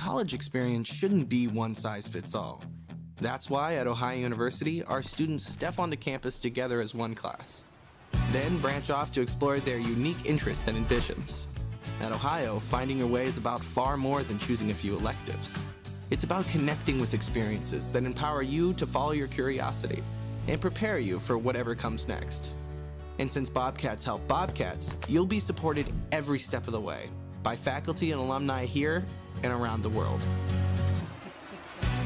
college experience shouldn't be one size fits all. That's why at Ohio University, our students step onto campus together as one class, then branch off to explore their unique interests and ambitions. At Ohio, finding your way is about far more than choosing a few electives. It's about connecting with experiences that empower you to follow your curiosity and prepare you for whatever comes next. And since Bobcats help Bobcats, you'll be supported every step of the way by faculty and alumni here and around the world.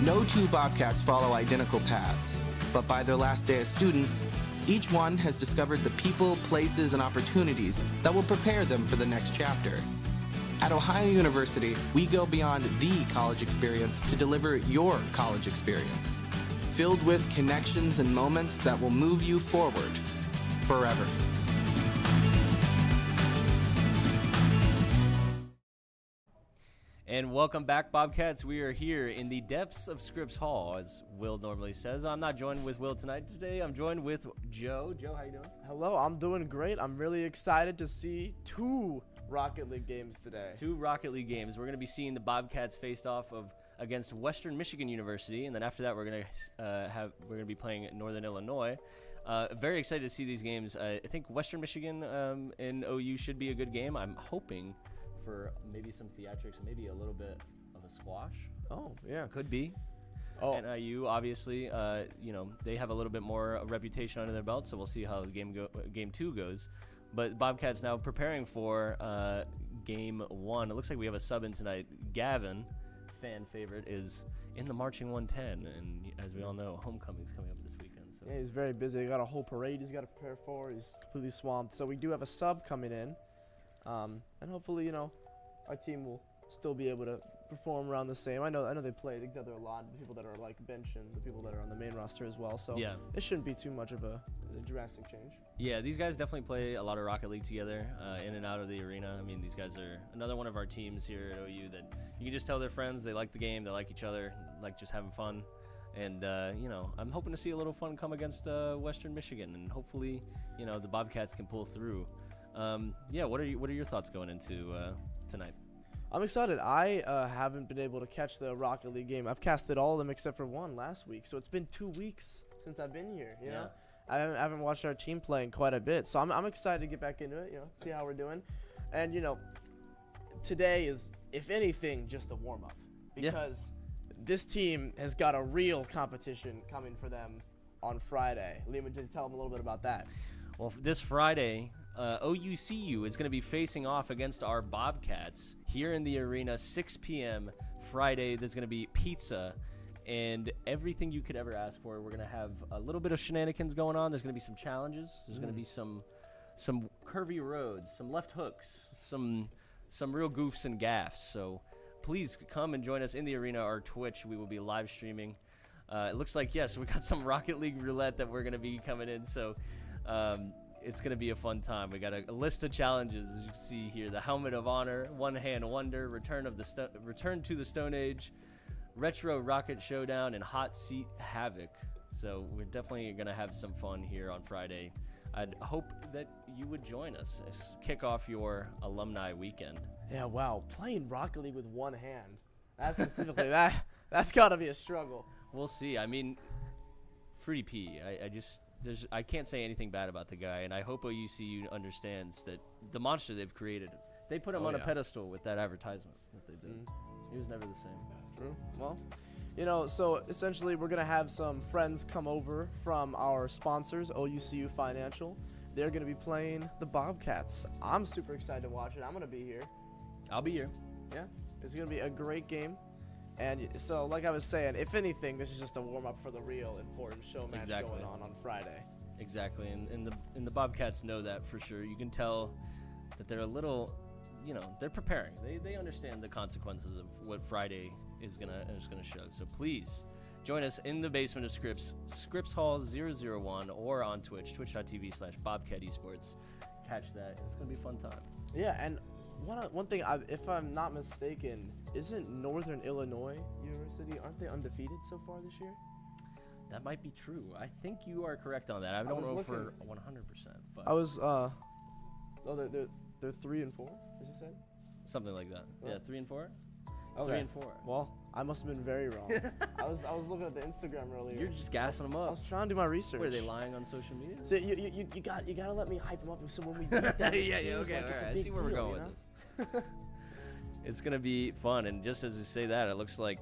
No two Bobcats follow identical paths, but by their last day as students, each one has discovered the people, places, and opportunities that will prepare them for the next chapter. At Ohio University, we go beyond the college experience to deliver your college experience, filled with connections and moments that will move you forward forever. And welcome back, Bobcats. We are here in the depths of Scripps Hall, as Will normally says. I'm not joined with Will tonight. Today, I'm joined with Joe. Joe, how you doing? Hello, I'm doing great. I'm really excited to see two Rocket League games today. Two Rocket League games. We're going to be seeing the Bobcats faced off against Western Michigan University, and then after that, we're going to be playing Northern Illinois. Very excited to see these games. I think Western Michigan and OU should be a good game. I'm hoping for maybe some theatrics, maybe a little bit of a squash. Oh, yeah. Could be. Oh. NIU, obviously, they have a little bit more reputation under their belt, so we'll see how game two goes. But Bobcats now preparing for game one. It looks like we have a sub in tonight. Gavin, fan favorite, is in the Marching 110, and as we all know, homecoming's coming up this weekend. So. Yeah, he's very busy. He got a whole parade he's got to prepare for. He's completely swamped. So we do have a sub coming in. And hopefully, our team will still be able to perform around the same. I know they play together a lot. The people that are like bench and the people that are on the main roster as well. So yeah, it shouldn't be too much of a drastic change. Yeah, these guys definitely play a lot of Rocket League together, in and out of the arena. I mean, these guys are another one of our teams here at OU that you can just tell they're friends. They like the game. They like each other. Like just having fun. And I'm hoping to see a little fun come against Western Michigan, and hopefully, the Bobcats can pull through. What are your thoughts going into tonight? I'm excited. I haven't been able to catch the Rocket League game. I've casted all of them except for one last week, so it's been 2 weeks since I've been here. You know, I haven't watched our team playing quite a bit, so I'm excited to get back into it. See how we're doing, and today is, if anything, just a warm up because this team has got a real competition coming for them on Friday. Lima, just tell them a little bit about that. Well, this Friday, OUCU is going to be facing off against our Bobcats here in the arena, 6 p.m. Friday. There's going to be pizza and everything you could ever ask for. We're going to have a little bit of shenanigans going on. There's going to be some challenges. There's going to be some curvy roads, some left hooks, some real goofs and gaffs. So please come and join us in the arena. Our Twitch, we will be live streaming. It looks like, yes, we got some Rocket League roulette that we're going to be coming in. So it's going to be a fun time. We got a list of challenges, as you can see here. The Helmet of Honor, One Hand Wonder, Return to the Stone Age, Retro Rocket Showdown, and Hot Seat Havoc. So we're definitely going to have some fun here on Friday. I'd hope that you would join us as kick off your alumni weekend. Yeah, wow. Playing Rocket League with one hand. That's specifically that's got to be a struggle. We'll see. I mean, Fruity P, I can't say anything bad about the guy, and I hope OUCU understands that the monster they've created, they put him on a pedestal with that advertisement that they did. He was never the same. True. Well, so essentially we're going to have some friends come over from our sponsors, OUCU Financial. They're going to be playing the Bobcats. I'm super excited to watch it. I'm going to be here. I'll be here. Yeah, it's going to be a great game. And so, like I was saying, if anything, this is just a warm-up for the real important show match going on Friday. Exactly, and the Bobcats know that for sure. You can tell that they're a little, they're preparing. They understand the consequences of what Friday is gonna show. So please join us in the basement of Scripps Hall 001, or on Twitch, twitch.tv/Bobcat Esports. Catch that. It's gonna be a fun time. Yeah, and one thing, if I'm not mistaken, isn't Northern Illinois University, aren't they undefeated so far this year? That might be true. I think you are correct on that. I don't know for 100%. But I was, they're 3-4, as you said? Something like that. Yeah, 3-4. 3 and 4. Well, I must have been very wrong. I was looking at the Instagram earlier. You're just gassing them I up. was trying to do my research. What, are they lying on social media? So you gotta let me hype them up. So when we beat them, yeah, it seems okay, like it's a alright. I big see where we're deal, going you know? with this. It's gonna be fun, and just as you say that, it looks like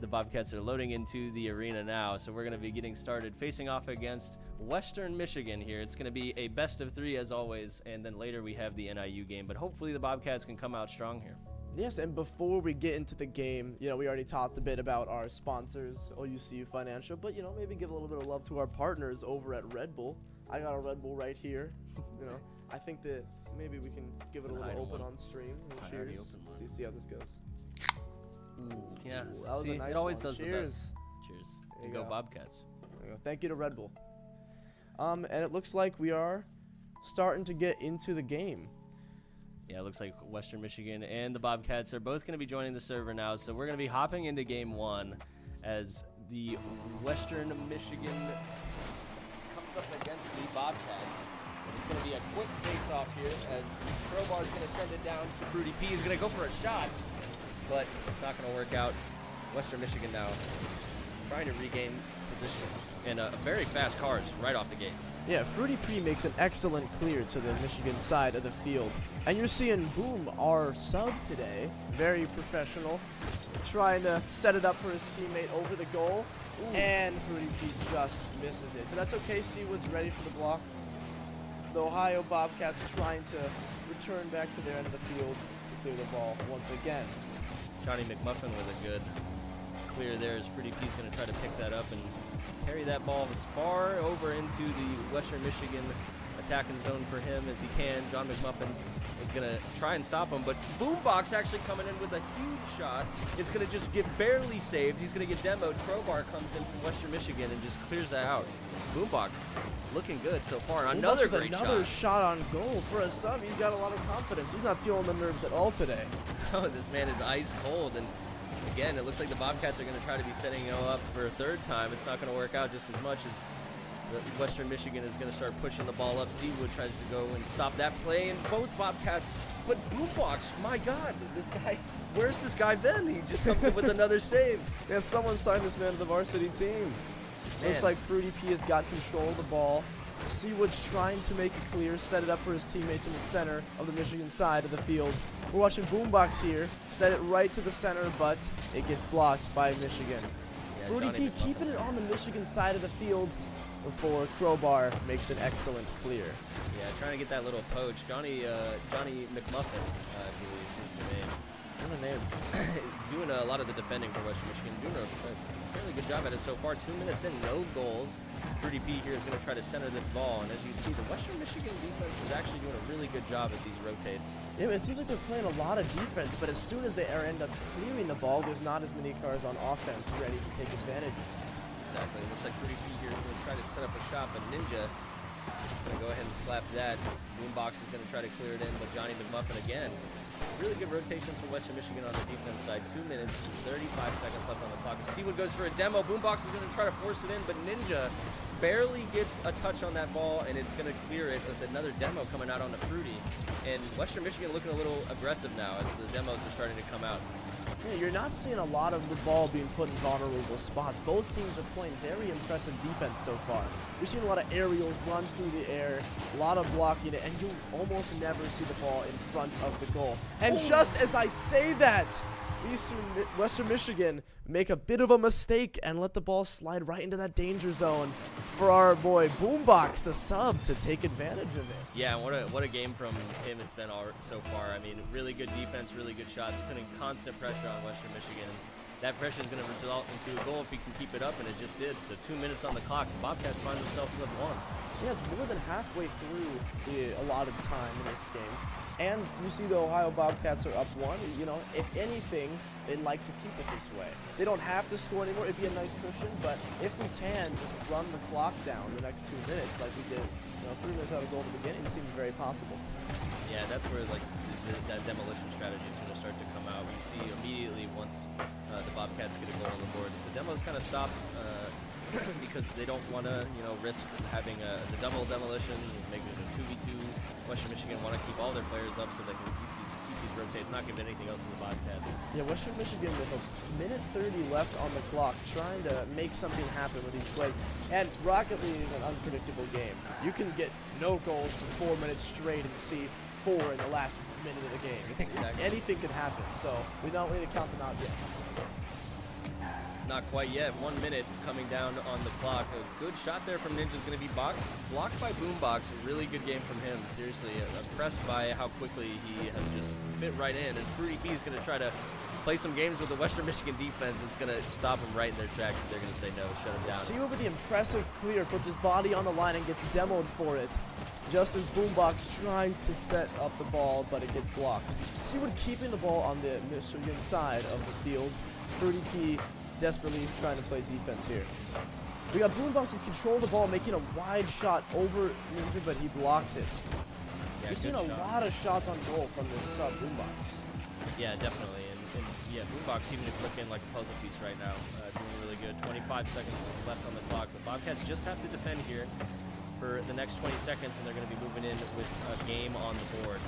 the Bobcats are loading into the arena now. So we're gonna be getting started, facing off against Western Michigan here. It's gonna be a best of 3 as always, and then later we have the NIU game. But hopefully the Bobcats can come out strong here. Yes, and before we get into the game, we already talked a bit about our sponsors, OUCU Financial, but maybe give a little bit of love to our partners over at Red Bull. I got a Red Bull right here. I think that maybe we can give it a little open on stream. I already Cheers. opened mine. See how this goes. Yeah, Ooh, that was see, a nice it always one. does Cheers. the best. Cheers. There you Go go. Bobcats. There you go. Thank you to Red Bull. And it looks like we are starting to get into the game. Yeah, it looks like Western Michigan and the Bobcats are both going to be joining the server now. So we're going to be hopping into game 1 as the Western Michigan comes up against the Bobcats. And it's going to be a quick face-off here as Crowbar is going to send it down to Fruity P. He's going to go for a shot, but it's not going to work out. Western Michigan now trying to regain position. And a very fast cars right off the gate. Yeah, Fruity P makes an excellent clear to the Michigan side of the field. And you're seeing Boom, our sub today, very professional, trying to set it up for his teammate over the goal. Ooh. And Fruity P just misses it. But that's okay, Seawood's ready for the block. The Ohio Bobcats trying to return back to their end of the field to clear the ball once again. Johnny McMuffin with a good clear there as Fruity P's going to try to pick that up and carry that ball as far over into the Western Michigan attacking zone for him as he can. John McMuffin is going to try and stop him, but Boombox actually coming in with a huge shot. It's going to just get barely saved. He's going to get demoed. Crowbar comes in from Western Michigan and just clears that out. Boombox looking good so far. Another great shot. Another shot on goal. For a sub, he's got a lot of confidence. He's not feeling the nerves at all today. Oh, this man is ice cold. And again, it looks like the Bobcats are going to try to be setting up for a third time. It's not going to work out just as much as Western Michigan is going to start pushing the ball up. Seawood tries to go and stop that play, and both Bobcats, but Boombox, my God, this guy, where's this guy been? He just comes in with another save. Yeah, someone signed this man to the varsity team. Looks like Fruity P has got control of the ball. Seawood's trying to make it clear, set it up for his teammates in the center of the Michigan side of the field. We're watching Boombox here, set it right to the center, but it gets blocked by Michigan. Yeah, Fruity Johnny P McMuffin. keeping it on the Michigan side of the field before Crowbar makes an excellent clear. Yeah, trying to get that little poach. Johnny McMuffin, I believe is the name. What a name. Doing a lot of the defending for Western Michigan. Doing a fairly good job at it so far. 2 minutes in, no goals. Fruity P here is going to try to center this ball, and as you can see, the Western Michigan defense is actually doing a really good job at these rotates. Yeah, it seems like they're playing a lot of defense, but as soon as they end up clearing the ball, there's not as many cars on offense ready to take advantage. Exactly. It looks like Fruity P here is going to try to set up a shot, but Ninja is going to go ahead and slap that. Boombox is going to try to clear it in, but Johnny McMuffin again. Really good rotations from Western Michigan on the defense side. 2 minutes, 35 seconds left on the clock. Seawood goes for a demo. Boombox is going to try to force it in, but Ninja barely gets a touch on that ball, and it's going to clear it with another demo coming out on the Fruity. And Western Michigan looking a little aggressive now as the demos are starting to come out. Yeah, you're not seeing a lot of the ball being put in vulnerable spots. Both teams are playing very impressive defense so far. You're seeing a lot of aerials run through the air, a lot of blocking it, and you almost never see the ball in front of the goal. And just as I say that, we see Western Michigan make a bit of a mistake and let the ball slide right into that danger zone for our boy Boombox, the sub, to take advantage of it. Yeah, what a game from him it's been all so far. I mean, really good defense, really good shots, putting constant pressure on Western Michigan. That pressure is going to result into a goal if he can keep it up, and it just did. So 2 minutes on the clock, the Bobcats find themselves with 1. Yeah, it's more than halfway through the allotted time in this game. And you see the Ohio Bobcats are up 1. You know, if anything, they'd like to keep it this way. They don't have to score anymore. It'd be a nice cushion, but if we can just run the clock down the next 2 minutes like we did, 3 minutes out of goal at the beginning, it seems very possible. Yeah, that's where like that demolition strategy is going to start to come out. We see immediately once the Bobcats get a goal on the board, the demos kind of stopped because they don't want to, risk having the double demolition, make it a 2v2. Western Michigan want to keep all their players up so they can keep these rotates, not giving anything else to the Bobcats. Yeah, Western Michigan with a minute 30 left on the clock, trying to make something happen with these plays. And Rocket League is an unpredictable game. You can get no goals for 4 minutes straight and see 4 in the last minute of the game. Exactly. Anything can happen, so we don't need to count them out yet. Not quite yet. 1 minute coming down on the clock. A good shot there from Ninja is going to be blocked by Boombox. A really good game from him. Seriously, impressed by how quickly he has just fit right in. As Fruity P is going to try to play some games with the Western Michigan defense, it's going to stop them right in their tracks. They're going to say no, shut him down. Seawood with the impressive clear, puts his body on the line and gets demoed for it. Just as Boombox tries to set up the ball, but it gets blocked. Seawood keeping the ball on the Michigan side of the field. Fruity P desperately trying to play defense here. We got Boombox to control the ball, making a wide shot over Ninja, but he blocks it. Yeah, We've seen a lot of shots on goal from this Boombox. Yeah, definitely. And yeah, Boombox even to click in like a puzzle piece right now. Doing really good. 25 seconds left on the clock. The Bobcats just have to defend here for the next 20 seconds, and they're going to be moving in with a game on the board.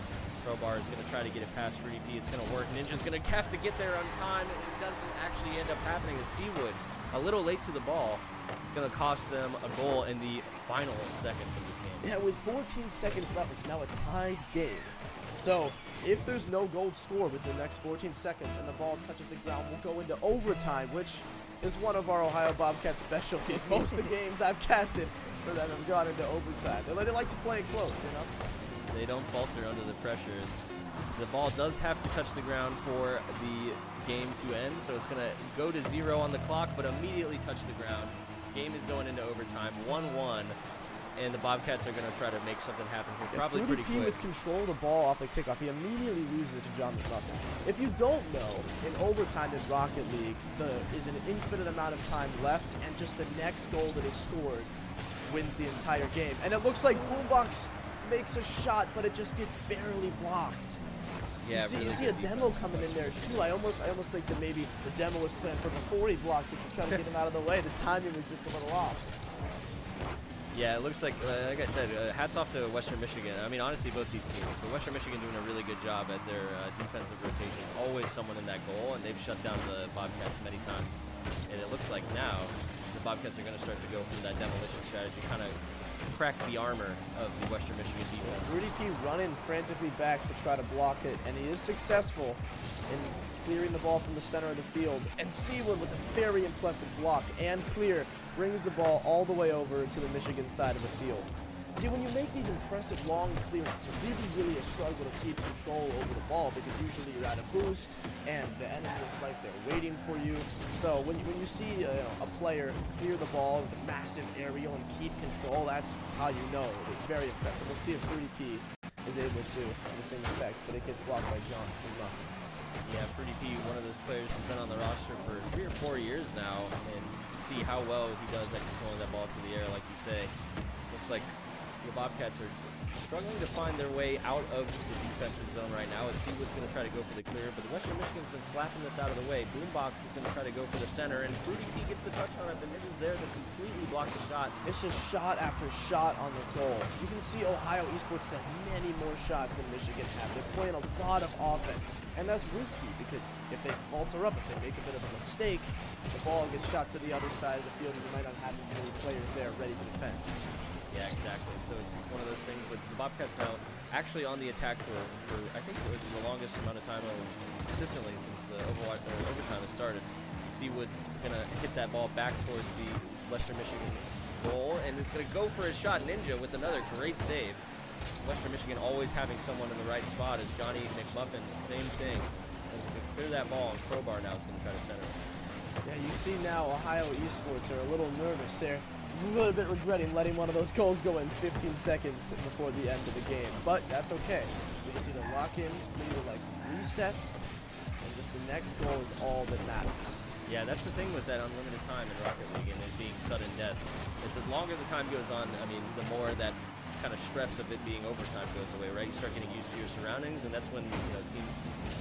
Crowbar is going to try to get it past Fruity P. It's going to work. Ninja's going to have to get there on time, and it doesn't actually end up happening. The Seawood a little late to the ball. It's going to cost them a goal in the final seconds of this game. Yeah, with 14 seconds left, it's now a tied game. So if there's no goal scored within the next 14 seconds and the ball touches the ground, we'll go into overtime, which is one of our Ohio Bobcats specialties. Most of the games I've casted for them have gone into overtime. They like to play it close, you know? They don't falter under the pressure. The ball does have to touch the ground for the game to end, so it's going to go to 0 on the clock, but immediately touch the ground. Game is going into overtime, 1-1, and the Bobcats are going to try to make something happen here, probably pretty quick. With control of the ball off the kickoff, he immediately loses it to John McMuffin. If you don't know, in overtime in Rocket League, there is an infinite amount of time left, and just the next goal that is scored wins the entire game. And it looks like Boombox makes a shot, but it just gets barely blocked. Yeah, you see a demo coming in there too. I almost think that maybe the demo was planned for before he blocked it to try to get him out of the way. The timing was just a little off. Yeah, it looks like I said, hats off to Western Michigan. I mean, honestly, both these teams, but Western Michigan doing a really good job at their defensive rotation. Always someone in that goal, and they've shut down the Bobcats many times. And it looks like now the Bobcats are going to start to go through that demolition strategy, kind of crack the armor of the Western Michigan defense. Rudy P running frantically back to try to block it, and he is successful in clearing the ball from the center of the field. And Seawood with a very impressive block and clear brings the ball all the way over to the Michigan side of the field. See, when you make these impressive long clears, it's really a struggle to keep control over the ball because usually you're at a boost and the enemy is right there waiting for you. So when you see a player clear the ball with a massive aerial and keep control, that's how you know it's very impressive. We'll see if Fruity P is able to have the same effect, but it gets blocked by John. Yeah, Fruity P, one of those players who's been on the roster for 3 or 4 years now, and you can see how well he does at controlling that ball through the air, like you say. Looks like the Bobcats are struggling to find their way out of the defensive zone right now as Seawood's going to try to go for the clear, but the Western Michigan's been slapping this out of the way. Boombox is going to try to go for the center, and Fruity P gets the touch on it, but it is there to completely block the shot. It's just shot after shot on the goal. You can see Ohio Esports have many more shots than Michigan have. They're playing a lot of offense, and that's risky because if they falter up, if they make a bit of a mistake, the ball gets shot to the other side of the field, and you might not have any players there ready to defend. Yeah, exactly. So it's one of those things, but the Bobcats now actually on the attack for I think it was the longest amount of time consistently since the overtime has started. Seawood's going to hit that ball back towards the Western Michigan goal, and is going to go for his shot. Ninja with another great save. Western Michigan always having someone in the right spot as Johnny McMuffin, the same thing. He's going to clear that ball, and Crowbar now is going to try to center it. Yeah, you see now Ohio Esports are a little nervous there. A little bit regretting letting one of those goals go in 15 seconds before the end of the game. But that's okay. We just either lock in, either like reset, and just the next goal is all that matters. Yeah, that's the thing with that unlimited time in Rocket League and it being sudden death. The longer the time goes on, I mean, the more that kind of stress of it being overtime goes away, right? You start getting used to your surroundings, and that's when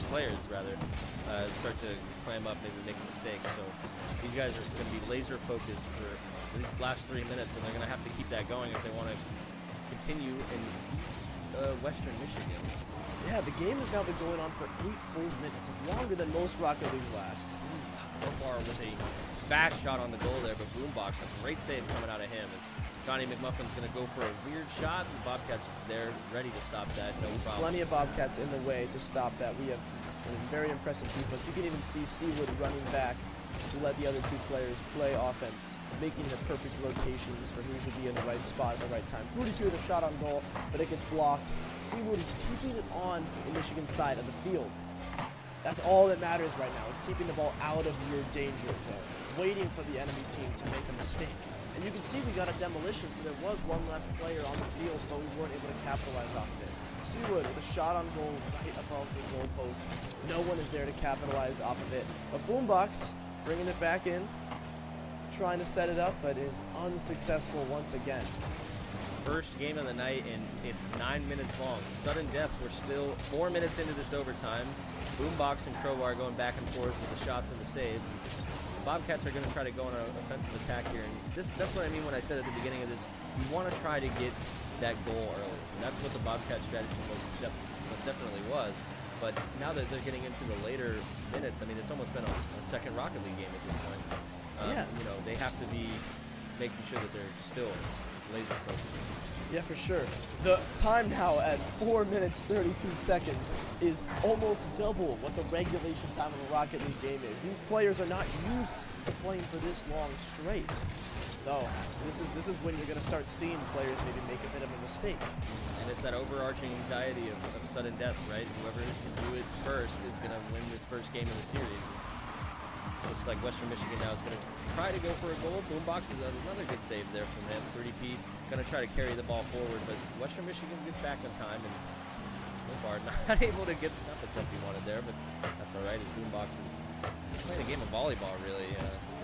players start to clam up, maybe make a mistake. So these guys are going to be laser focused for these last 3 minutes, and they're going to have to keep that going if they want to continue and beat Western Michigan. Yeah, the game has now been going on for 8 full minutes. It's longer than most Rocket Leagues last. Crowbar with a fast shot on the goal there, but Boombox, a great save coming out of him as Johnny McMuffin's going to go for a weird shot. The Bobcats there ready to stop that. No problem. Plenty of Bobcats in the way to stop that. We have a very impressive defense. You can even see Seawood running back to let the other 2 players play offense, making the perfect rotations for who should be in the right spot at the right time. 42 with a shot on goal, but it gets blocked. Seawood is keeping it on the Michigan side of the field. That's all that matters right now, is keeping the ball out of your danger zone, waiting for the enemy team to make a mistake. And you can see we got a demolition, so there was one less player on the field, but we weren't able to capitalize off of it. Seawood with a shot on goal right above the goal post. No one is there to capitalize off of it. But Boombox bringing it back in, trying to set it up, but is unsuccessful once again. First game of the night, and it's 9 minutes long. Sudden death. We're still 4 minutes into this overtime. Boombox and Crowbar going back and forth with the shots and the saves. The Bobcats are going to try to go on an offensive attack here, and that's what I mean when I said at the beginning of this, you want to try to get that goal early. And that's what the Bobcat strategy most definitely was. But now that they're getting into the later minutes, I mean, it's almost been a second Rocket League game at this point. Yeah. You know, they have to be making sure that they're still laser focused. Yeah, for sure. The time now at 4 minutes 32 seconds is almost double what the regulation time of a Rocket League game is. These players are not used to playing for this long straight. So this is when you're going to start seeing players maybe make a bit of a mistake. And it's that overarching anxiety of sudden death, right? Whoever can do it first is going to win this first game of the series. Looks like Western Michigan now is going to try to go for a goal. Boombox is another good save there from him. 30P going to try to carry the ball forward, but Western Michigan gets back on time, and Bombard not able to get not the jump he wanted there, but that's all right. As Boombox is playing a game of volleyball, really.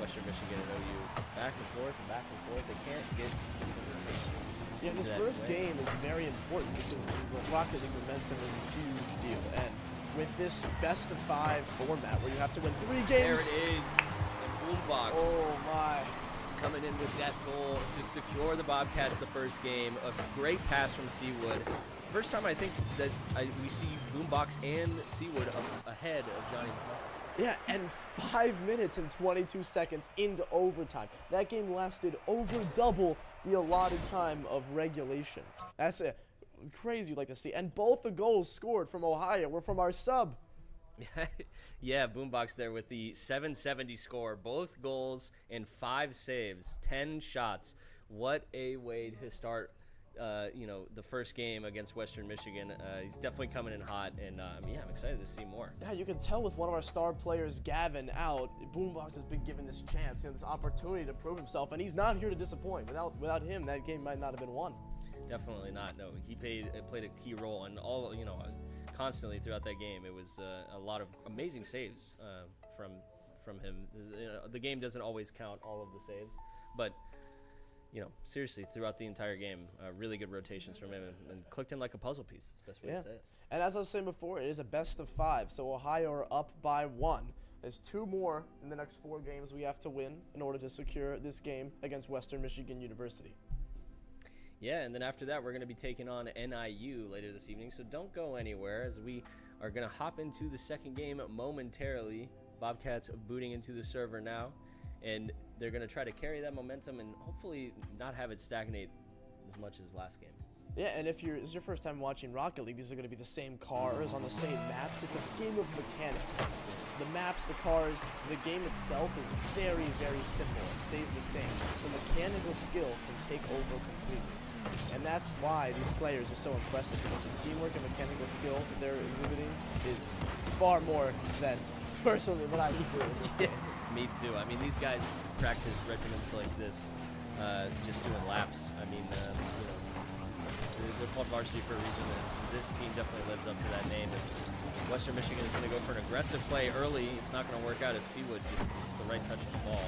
Western Michigan and OU back and forth and back and forth. They can't get consistent rotations. Yeah, this first game is very important because the Rocket League momentum is a huge deal, and with this best-of-5 format where you have to win 3 games. There it is. And Boombox. Oh my. Coming in with that goal to secure the Bobcats the first game. A great pass from Seawood. First time I think that we see Boombox and Seawood ahead of Johnny McMuffin. Yeah, and 5 minutes and 22 seconds into overtime. That game lasted over double the allotted time of regulation. That's it. Crazy like to see. And both the goals scored from Ohio were from our sub. Yeah, Boombox there with the 770 score. Both goals and 5 saves, 10 shots. What a way to start, the first game against Western Michigan. He's definitely coming in hot, and I'm excited to see more. Yeah, you can tell with one of our star players, Gavin, out, Boombox has been given this chance and this opportunity to prove himself, and he's not here to disappoint. Without him, that game might not have been won. Definitely not. No, he played a key role in all. Constantly throughout that game, it was a lot of amazing saves from him. The game doesn't always count all of the saves, but seriously, throughout the entire game, really good rotations from him and clicked in like a puzzle piece. That's the best way to say it. And as I was saying before, it is a best-of-5, so Ohio are up by 1. There's 2 more in the next 4 games we have to win in order to secure this game against Western Michigan University. Yeah, and then after that, we're going to be taking on NIU later this evening, so don't go anywhere as we are going to hop into the second game momentarily. Bobcats booting into the server now, and they're going to try to carry that momentum and hopefully not have it stagnate as much as last game. Yeah, and if this is your first time watching Rocket League, these are going to be the same cars on the same maps. It's a game of mechanics. The maps, the cars, the game itself is very, very simple. It stays the same. So mechanical skill can take over completely. And that's why these players are so impressive, because the teamwork and mechanical skill that they're exhibiting is far more than personally what I do. Yeah, me too. I mean, these guys practice regimens like this, just doing laps. I mean, they're called varsity for a reason, and this team definitely lives up to that name. Western Michigan is going to go for an aggressive play early. It's not going to work out as Seawood just gets the right touch on the ball.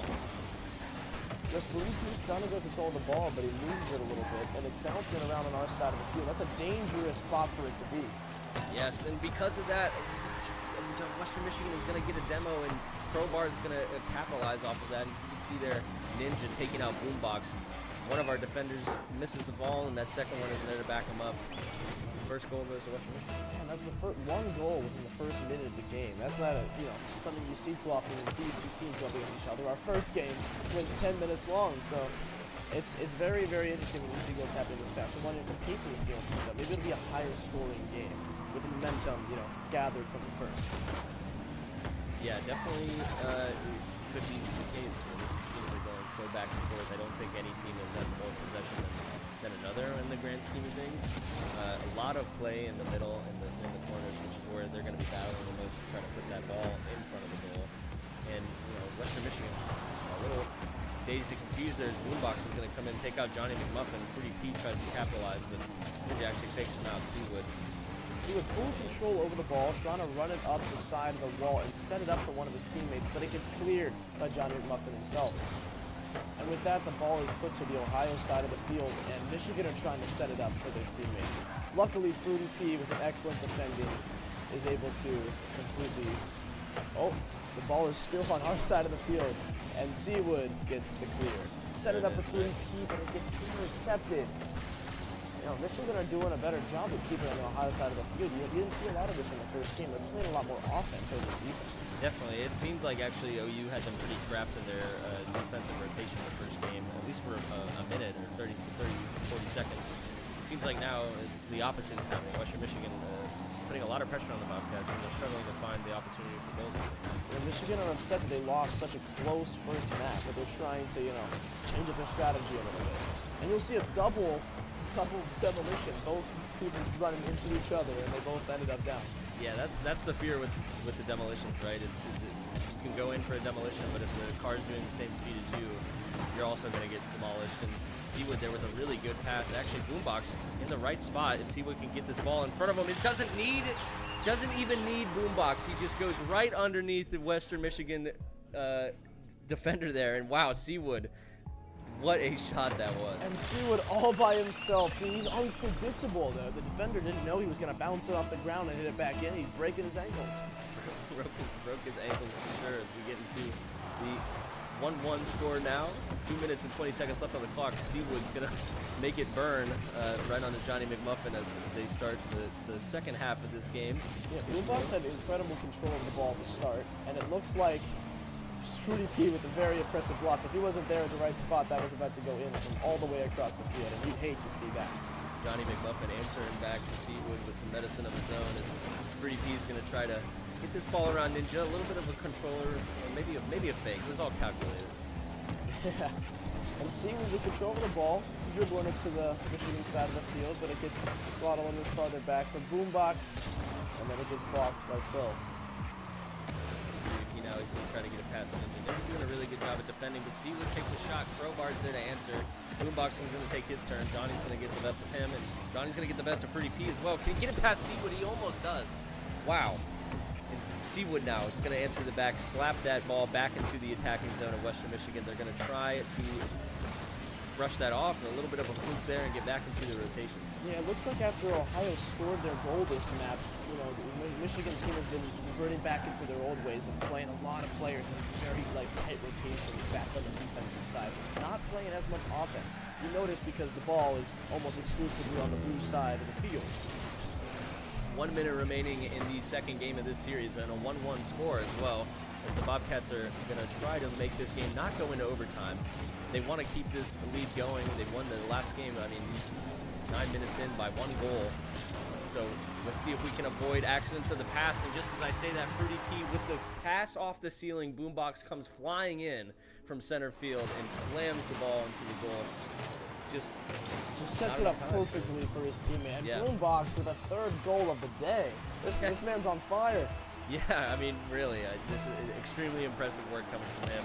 The Felipe's trying to go control the ball, but he loses it a little bit, and it's bouncing around on our side of the field. That's a dangerous spot for it to be. Yes, and because of that, Western Michigan is going to get a demo, and Crowbar is going to capitalize off of that. You can see there, Ninja taking out Boombox. One of our defenders misses the ball, and that second one isn't there to back him up. first goal versus Western Michigan. Man, that's the one goal within the first minute of the game. That's not something you see too often when these two teams go up against each other. Our first game went 10 minutes long, so it's very, very interesting when you see goals happening this fast. We're wondering if the pace of this game will pick up. Maybe it'll be a higher scoring game with the momentum, gathered from the first. Yeah, definitely could be the case when teams are going so back and forth. I don't think any team has had more possession than another in the grand scheme of things. A lot of play in the middle and in the corners, which is where they're going to be battling the most to try to put that ball in front of the goal. And Western Michigan, a little dazed and confused there. Boombox is going to come in and take out Johnny McMuffin. Pretty P tries to capitalize, but he actually fakes him out. Seawood with full control over the ball, trying to run it up the side of the wall and set it up for one of his teammates, but it gets cleared by Johnny McMuffin himself. And with that, the ball is put to the Ohio side of the field, and Michigan are trying to set it up for their teammates. Luckily, Fruity P, with an excellent defending, is able to completely... Oh, the ball is still on our side of the field, and Seawood gets the clear. Set it up for Fruity P, but it gets intercepted. Michigan are doing a better job of keeping it on the Ohio side of the field. You didn't see a lot of this in the first game. They're playing a lot more offense over defense. Definitely. It seemed like actually OU had them pretty trapped in their defensive rotation in the first game, at least for a minute or 40 seconds. It seems like now the opposite is happening. Western Michigan putting a lot of pressure on the Bobcats, and they're struggling to find the opportunity for goals. Michigan are upset that they lost such a close first match, but they're trying to, change up their strategy a little bit. And you'll see a double demolition, both people running into each other, and they both ended up down. Yeah, that's the fear with the demolitions, right? Is you can go in for a demolition, but if the car's doing the same speed as you, you're also going to get demolished. And Seawood there with a really good pass. Actually, Boombox in the right spot. If Seawood can get this ball in front of him, it doesn't even need Boombox. He just goes right underneath the Western Michigan defender there, and wow, Seawood. What a shot that was. And Seawood all by himself. He's unpredictable, though. The defender didn't know he was going to bounce it off the ground and hit it back in. He's breaking his ankles. broke his ankles for sure as we get into the 1-1 score now. 2 minutes and 20 seconds left on the clock. Seawood's going to make it burn right onto Johnny McMuffin as they start the second half of this game. Yeah, Boombox had incredible control of the ball to start, and it looks like Fruity P with a very impressive block. If he wasn't there at the right spot, that was about to go in from all the way across the field, and you'd hate to see that. Johnny McMuffin answering back to Seawood with some medicine of his own as Fruity P is going to try to get this ball around Ninja. A little bit of a controller, maybe a fake. It was all calculated. Yeah. And Seawood with control of the ball, dribbling it to the Michigan side of the field, but it gets brought a little bit farther back for Boombox, and then it gets blocked by Crow. Now he's going to try to get a pass on Ninja. They're doing a really good job at defending, but Seawood takes a shot. Crowbar's there to answer. Boombox is going to take his turn. Johnny's going to get the best of him, and Johnny's going to get the best of Fruity P as well. Can he get it past Seawood? He almost does. Wow. And Seawood now is going to answer the back, slap that ball back into the attacking zone of Western Michigan. They're going to try to brush that off, and a little bit of a fluke there and get back into the rotations. Yeah, it looks like after Ohio scored their goal this match, the Michigan team has been reverting back into their old ways of playing a lot of players in very tight rotations back on the defensive side, not playing as much offense. You notice because the ball is almost exclusively on the blue side of the field. 1 minute remaining in the second game of this series, and a 1-1 score as well, as the Bobcats are going to try to make this game not go into overtime. They want to keep this lead going. They won the last game, 9 minutes in by 1 goal. So let's see if we can avoid accidents of the past. And just as I say that, Fruity P with the pass off the ceiling, Boombox comes flying in from center field and slams the ball into the goal. Just sets it up perfectly for his teammate. And yeah. Boombox with a 3rd goal of the day. This man's on fire. Yeah, really, this is extremely impressive work coming from him.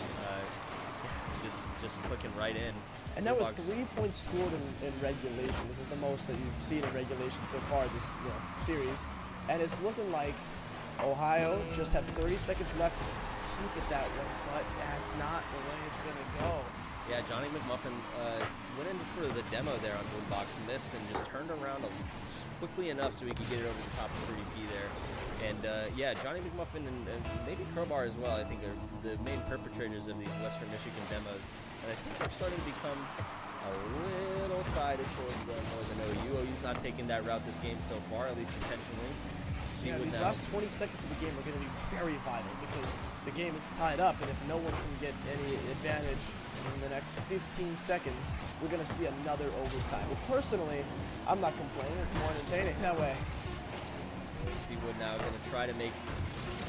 Just clicking right in. And that was 3 points scored in regulation. This is the most that you've seen in regulation so far this series. And it's looking like Ohio just have 30 seconds left to keep it that way, but that's not the way it's going to go. Yeah, Johnny McMuffin went in for the demo there on Boombox, missed, and just turned around quickly enough so he could get it over the top of Fruity P there. And yeah, Johnny McMuffin and maybe Crowbar as well, I think they're the main perpetrators of these Western Michigan demos. And I think they're starting to become a little sided towards the Northern OU. OU's not taking that route this game so far, at least intentionally. Yeah, these last 20 seconds of the game are going to be very vital because the game is tied up, and if no one can get any advantage in the next 15 seconds, we're going to see another overtime. But personally, I'm not complaining. It's more entertaining that way. Seawood now going to try to make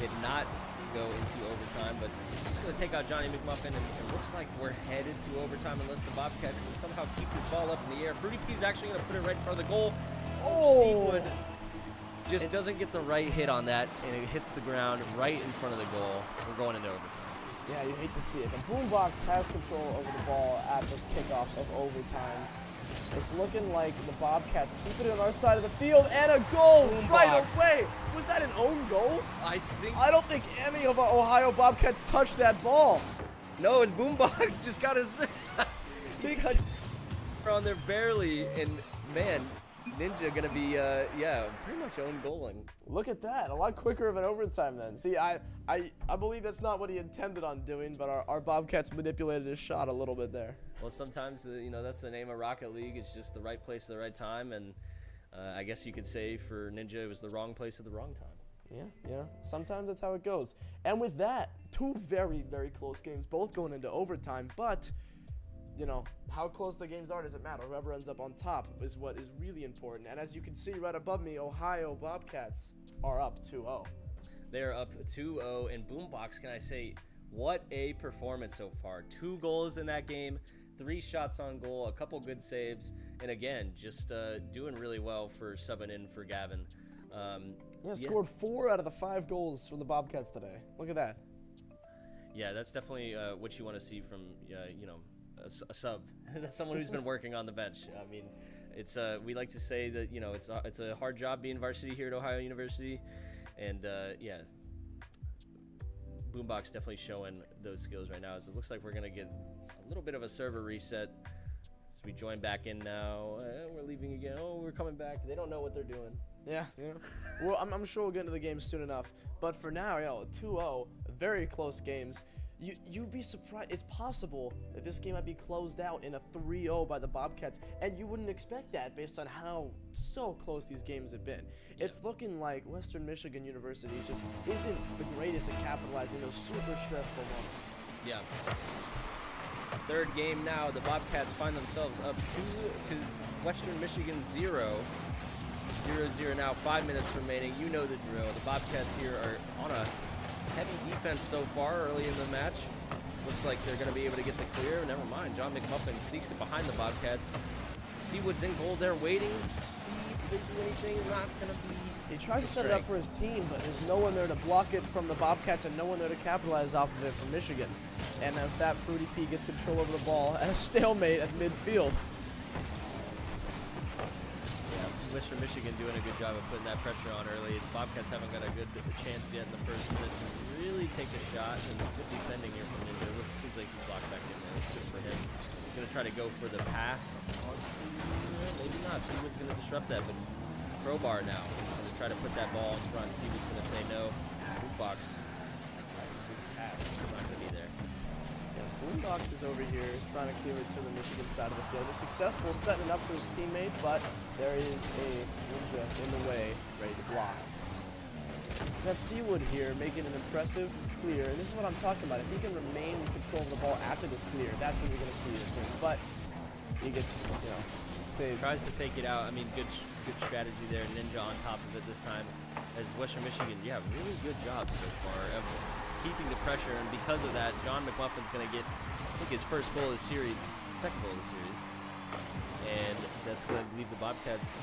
it not go into overtime, but he's just going to take out Johnny McMuffin, and it looks like we're headed to overtime unless the Bobcats can somehow keep this ball up in the air. Fruity P's actually going to put it right in front of the goal. Oh! Seawood just doesn't get the right hit on that, and it hits the ground right in front of the goal. We're going into overtime. Yeah, you hate to see it. The Boombox has control over the ball at the kickoff of overtime. It's looking like the Bobcats keep it on our side of the field, and a goal right away. Was that an own goal? I don't think any of our Ohio Bobcats touched that ball. No, his Boombox just got his he touched on there barely, and man, Ninja gonna be pretty much own goaling. Look at that, a lot quicker of an overtime then. See, I believe that's not what he intended on doing, but our Bobcats manipulated his shot a little bit there. Well, sometimes that's the name of Rocket League. It's just the right place at the right time, and I guess you could say for Ninja it was the wrong place at the wrong time. Yeah, sometimes that's how it goes. And with that, two very, very close games, both going into overtime, but how close the games are doesn't matter. Whoever ends up on top is what is really important. And as you can see right above me, Ohio Bobcats are up 2-0. They're up 2-0, and Boombox, can I say, what a performance so far. 2 goals in that game, 3 shots on goal, a couple good saves, and again, just doing really well for subbing in for Gavin. Scored 4 out of the 5 goals for the Bobcats today. Look at that. Yeah, that's definitely what you want to see from, a sub. That's someone who's been working on the bench. I mean, it's we like to say that it's a hard job being varsity here at Ohio University, and Boombox definitely showing those skills right now. As it looks like we're gonna get a little bit of a server reset as we join back in now. We're leaving again. Oh, we're coming back. They don't know what they're doing. Yeah. Well, I'm sure we'll get into the game soon enough. But for now, 2-0, very close games. You'd be surprised. It's possible that this game might be closed out in a 3-0 by the Bobcats, and you wouldn't expect that based on how so close these games have been. Yeah. It's looking like Western Michigan University just isn't the greatest at capitalizing those super stressful moments. Yeah. Third game now, the Bobcats find themselves up 2 to Western Michigan 0. 0-0 now, 5 minutes remaining. You know the drill. The Bobcats here are on a heavy defense so far early in the match. Looks like they're going to be able to get the clear. Never mind. John McMuffin sneaks it behind the Bobcats. Seawood's in goal there waiting to see if they do anything. Not going to be. He tries to set it up for his team, but there's no one there to block it from the Bobcats and no one there to capitalize off of it from Michigan. And if that Fruity P gets control over the ball at a stalemate at midfield. Western Michigan doing a good job of putting that pressure on early. The Bobcats haven't got a good chance yet in the first minute to really take a shot, and good defending here from Ninja. It seems like he's blocked back in there. It's good for him. He's going to try to go for the pass. Maybe not. Seawood's going to disrupt that, but crowbar now. Going to try to put that ball in front. Seawood's going to say no. Boombox. Pass. It's not going to be there. Boombox is over here trying to clear it to the Michigan side of the field. He's successful setting it up for his teammate, but there is a Ninja in the way, ready to block. That's Seawood here making an impressive clear, and this is what I'm talking about. If he can remain in control of the ball after this clear, that's when you're going to see his win. But he gets, saved. Tries to fake it out. I mean, good strategy there. Ninja on top of it this time. As Western Michigan, really good job so far of keeping the pressure, and because of that, John McMuffin's going to get, I think, his first goal of the series, second goal of the series, and that's going to leave the Bobcats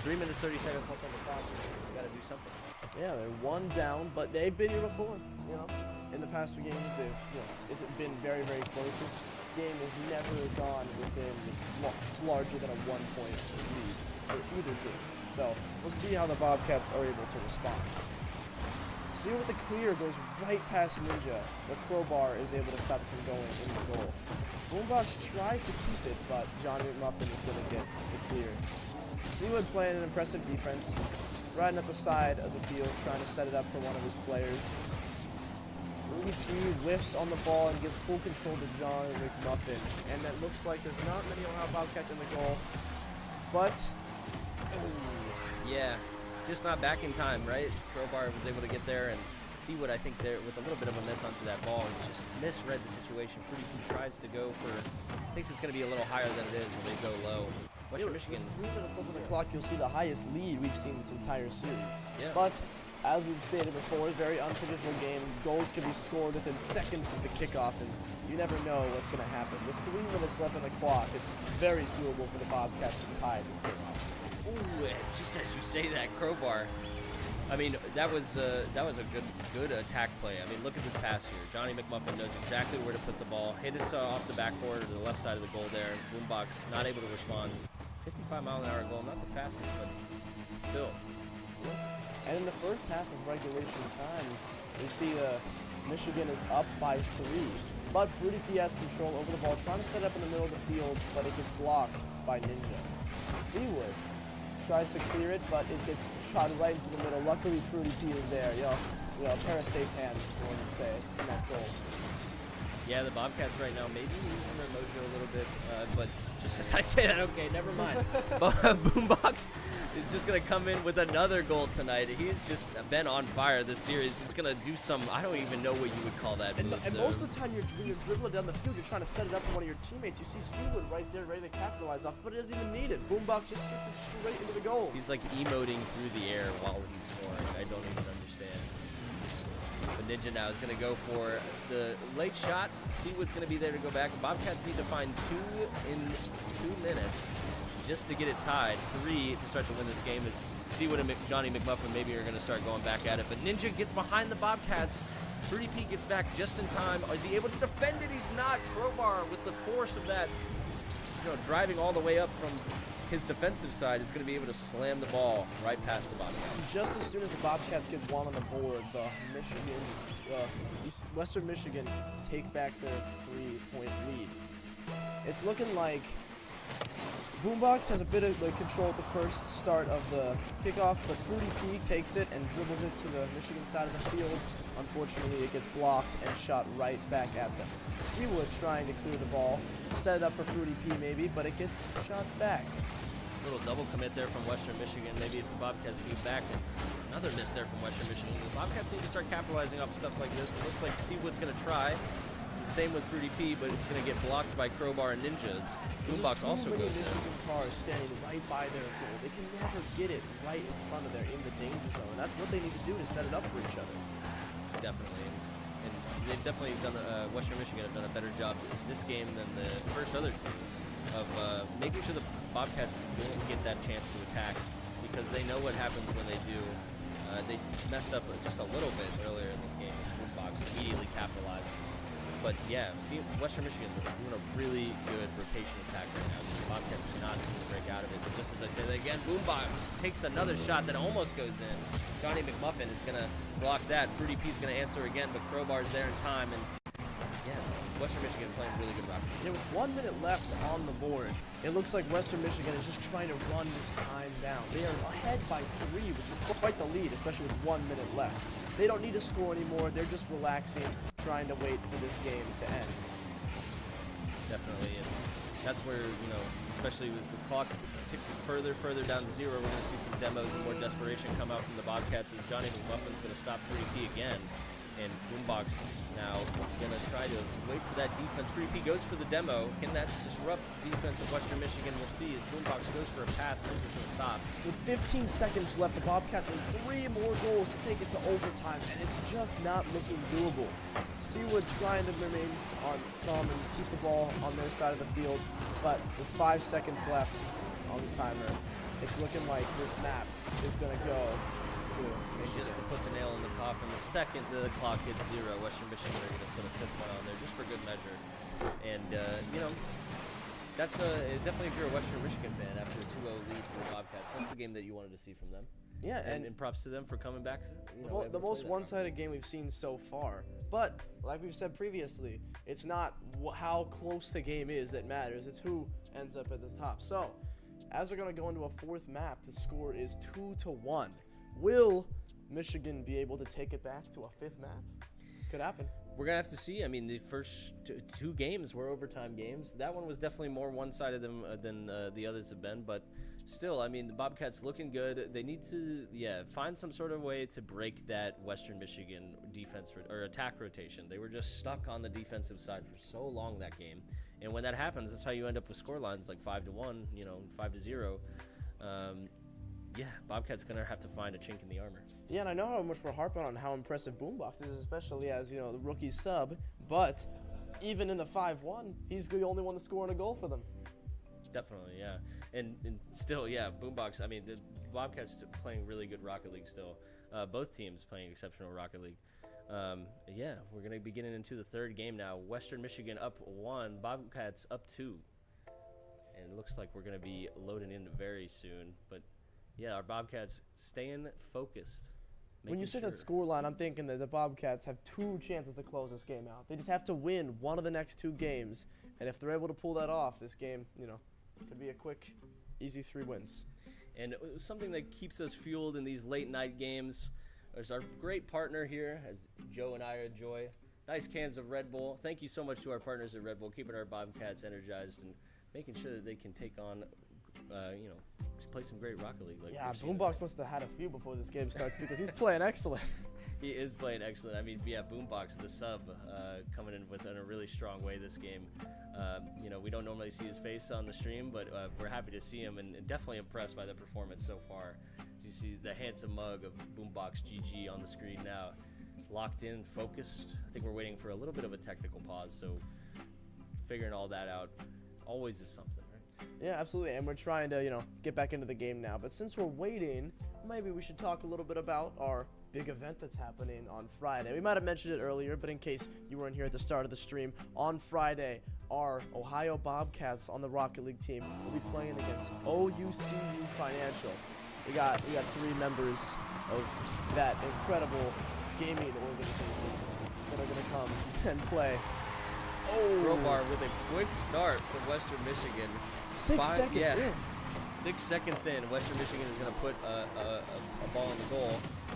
3 minutes 30 seconds left on the clock. Got to do something. Yeah, they're 1 down, but they've been here before. In the past few games, it's been very, very close. This game has never gone within larger than a 1-point lead for either team. So we'll see how the Bobcats are able to respond. See with the clear goes right past Ninja. The crowbar is able to stop it from going in the goal. Boombox tries to keep it, but John McMuffin is going to get the clear. Seawood playing an impressive defense, riding up the side of the field, trying to set it up for one of his players. Rudy P whiffs on the ball and gives full control to John McMuffin. And that looks like there's not many Ohio Bobcats in the goal. But, yeah, just not back in time, right? Crowbar was able to get there and see what I think there with a little bit of a miss onto that ball and just misread the situation. Fruity P tries to go for, thinks it's going to be a little higher than it is, and they go low. Western Michigan. With 3 minutes left on the clock, you'll see the highest lead we've seen this entire series. Yeah. But, as we've stated before, very unpredictable game. Goals can be scored within seconds of the kickoff, and you never know what's going to happen. With 3 minutes left on the clock, it's very doable for the Bobcats to tie this game off. Ooh, just as you say that, Crowbar. I mean, that was a good attack play. I mean, look at this pass here. Johnny McMuffin knows exactly where to put the ball. Hit it off the backboard or the left side of the goal there. Boombox not able to respond. 55-mile-an-hour goal, not the fastest, but still. And in the first half of regulation time, we see Michigan is up by 3. But Fruity P has control over the ball, trying to set up in the middle of the field, but it gets blocked by Ninja. Seawood tries to clear it, but it gets shot right into the middle. Luckily, Fruity P is there. A pair of safe hands, one would say, in that goal. Yeah, the Bobcats right now maybe losing their mojo a little bit, but just as I say that, okay, never mind. Boombox is just going to come in with another goal tonight. He's just been on fire this series. He's going to do some, I don't even know what you would call that. And most of the time, when you're dribbling down the field, you're trying to set it up for one of your teammates. You see Seawood right there ready to capitalize off, but it doesn't even need it. Boombox just gets it straight into the goal. He's like emoting through the air while he's scoring. I don't even understand. But Ninja now is going to go for the late shot. Seawood's going to be there to go back. Bobcats need to find 2 in 2 minutes just to get it tied. 3 to start to win this game as Seawood and Johnny McMuffin maybe are going to start going back at it. But Ninja gets behind the Bobcats. Fruity P gets back just in time. Is he able to defend it? He's not. Crowbar with the force of that, driving all the way up from his defensive side is going to be able to slam the ball right past the Bobcats. Just as soon as the Bobcats get 1 on the board, the Western Michigan take back their 3-point lead. It's looking like Boombox has a bit of control at the first start of the kickoff, but Fruity P takes it and dribbles it to the Michigan side of the field. Unfortunately, it gets blocked and shot right back at them. Seawood trying to clear the ball, set it up for Fruity P maybe, but it gets shot back. A little double commit there from Western Michigan. Maybe if the Bobcats feed back, another miss there from Western Michigan. The Bobcats need to start capitalizing off stuff like this. It looks like Seawood's going to try. Same with Fruity P, but it's going to get blocked by Crowbar and Ninjas. Boombox also goes there. Michigan cars standing right by their goal. They can never get it right in front of their in the danger zone. And that's what they need to do to set it up for each other. Definitely. And they've definitely done, Western Michigan have done a better job this game than the first other two of making sure the Bobcats don't get that chance to attack because they know what happens when they do. They messed up just a little bit earlier in this game. Boombox immediately capitalized. But yeah, see, Western Michigan is doing a really good rotation attack right now. The Bobcats cannot seem to break out of it. But just as I say that again, Boombox takes another shot that almost goes in. Johnny McMuffin is going to block that. Fruity P is going to answer again, but Crowbar's there in time. And yeah, Western Michigan playing really good rocket. Yeah, with 1 minute left on the board, it looks like Western Michigan is just trying to run this time down. They are ahead by 3, which is quite the lead, especially with 1 minute left. They don't need to score anymore. They're just relaxing, trying to wait for this game to end. Definitely, and that's where, especially as the clock ticks further down to 0, we're going to see some demos and more desperation come out from the Bobcats as Johnny McMuffin's going to stop Fruity P again. And Boombox now going to try to wait for that defense. Fruity P goes for the demo. Can that disrupt the defense of Western Michigan? We'll see as Boombox goes for a pass and Ninja's going to stop. With 15 seconds left, the Bobcats need 3 more goals to take it to overtime, and it's just not looking doable. Seawood trying to remain on calm and keep the ball on their side of the field, but with 5 seconds left on the timer, it's looking like this map is going to go to just to put the nail in the coffin, the second the clock hits 0, Western Michigan are going to put a 5th one on there just for good measure. And, that's definitely if you're a Western Michigan fan after a 2-0 lead for the Bobcats, that's the game that you wanted to see from them. Yeah, and props to them for coming back. The most one-sided game we've seen so far. But, like we've said previously, it's not how close the game is that matters. It's who ends up at the top. So, as we're going to go into a 4th map, the score is 2-1. Will Michigan be able to take it back to a 5th map? Could happen. We're gonna have to see. I mean, the first two games were overtime games. That one was definitely more one-sided than the others have been, but still, I mean, the Bobcats looking good. They need to, find some sort of way to break that Western Michigan defense or attack rotation. They were just stuck on the defensive side for so long that game, and when that happens, that's how you end up with score lines like 5-1, 5-0. Bobcats gonna have to find a chink in the armor. Yeah, and I know how much we're harping on how impressive Boombox is, especially as, the rookie sub, but even in the 5-1, he's the only one to score a goal for them. Definitely, yeah. And still, Boombox, I mean, the Bobcats playing really good Rocket League still. Both teams playing exceptional Rocket League. We're going to be getting into the third game now. Western Michigan up 1, Bobcats up 2. And it looks like we're going to be loading in very soon. But, our Bobcats staying focused. When you say that scoreline, I'm thinking that the Bobcats have 2 chances to close this game out. They just have to win one of the next 2 games. And if they're able to pull that off, this game, could be a quick, easy 3 wins. And something that keeps us fueled in these late night games is our great partner here, as Joe and I enjoy. Nice cans of Red Bull. Thank you so much to our partners at Red Bull, keeping our Bobcats energized and making sure that they can take on, play some great Rocket League. Boombox must have had a few before this game starts because he's playing excellent. He is playing excellent. I mean, Boombox, the sub, coming in a really strong way this game. We don't normally see his face on the stream, but we're happy to see him and definitely impressed by the performance so far. As you see the handsome mug of Boombox GG on the screen now. Locked in, focused. I think we're waiting for a little bit of a technical pause, so figuring all that out always is something. Yeah, absolutely, and we're trying to, get back into the game now. But since we're waiting, maybe we should talk a little bit about our big event that's happening on Friday. We might have mentioned it earlier, but in case you weren't here at the start of the stream, on Friday, our Ohio Bobcats on the Rocket League team will be playing against OUCU Financial. We got 3 members of that incredible gaming organization that are going to come and play. Crowbar with a quick start for Western Michigan. 6 seconds in. 6 seconds in, Western Michigan is going to put a ball in the goal.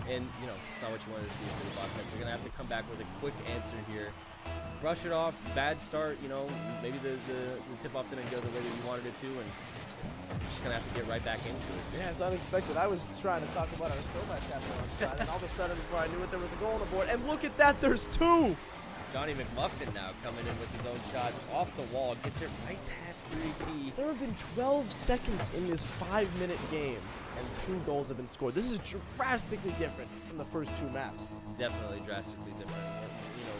And, it's not what you wanted to see for the Bobcats. They're going to have to come back with a quick answer here. Brush it off, bad start, maybe the tip-off didn't go the way that you wanted it to, and just going to have to get right back into it. Yeah, it's unexpected. I was trying to talk about our throwback captain on Friday, and all of a sudden, before I knew it, there was a goal on the board. And look at that, there's 2! Johnny McMuffin now coming in with his own shot off the wall, gets it right past 3P. There have been 12 seconds in this 5-minute game, and 2 goals have been scored. This is drastically different from the first 2 maps. Definitely drastically different.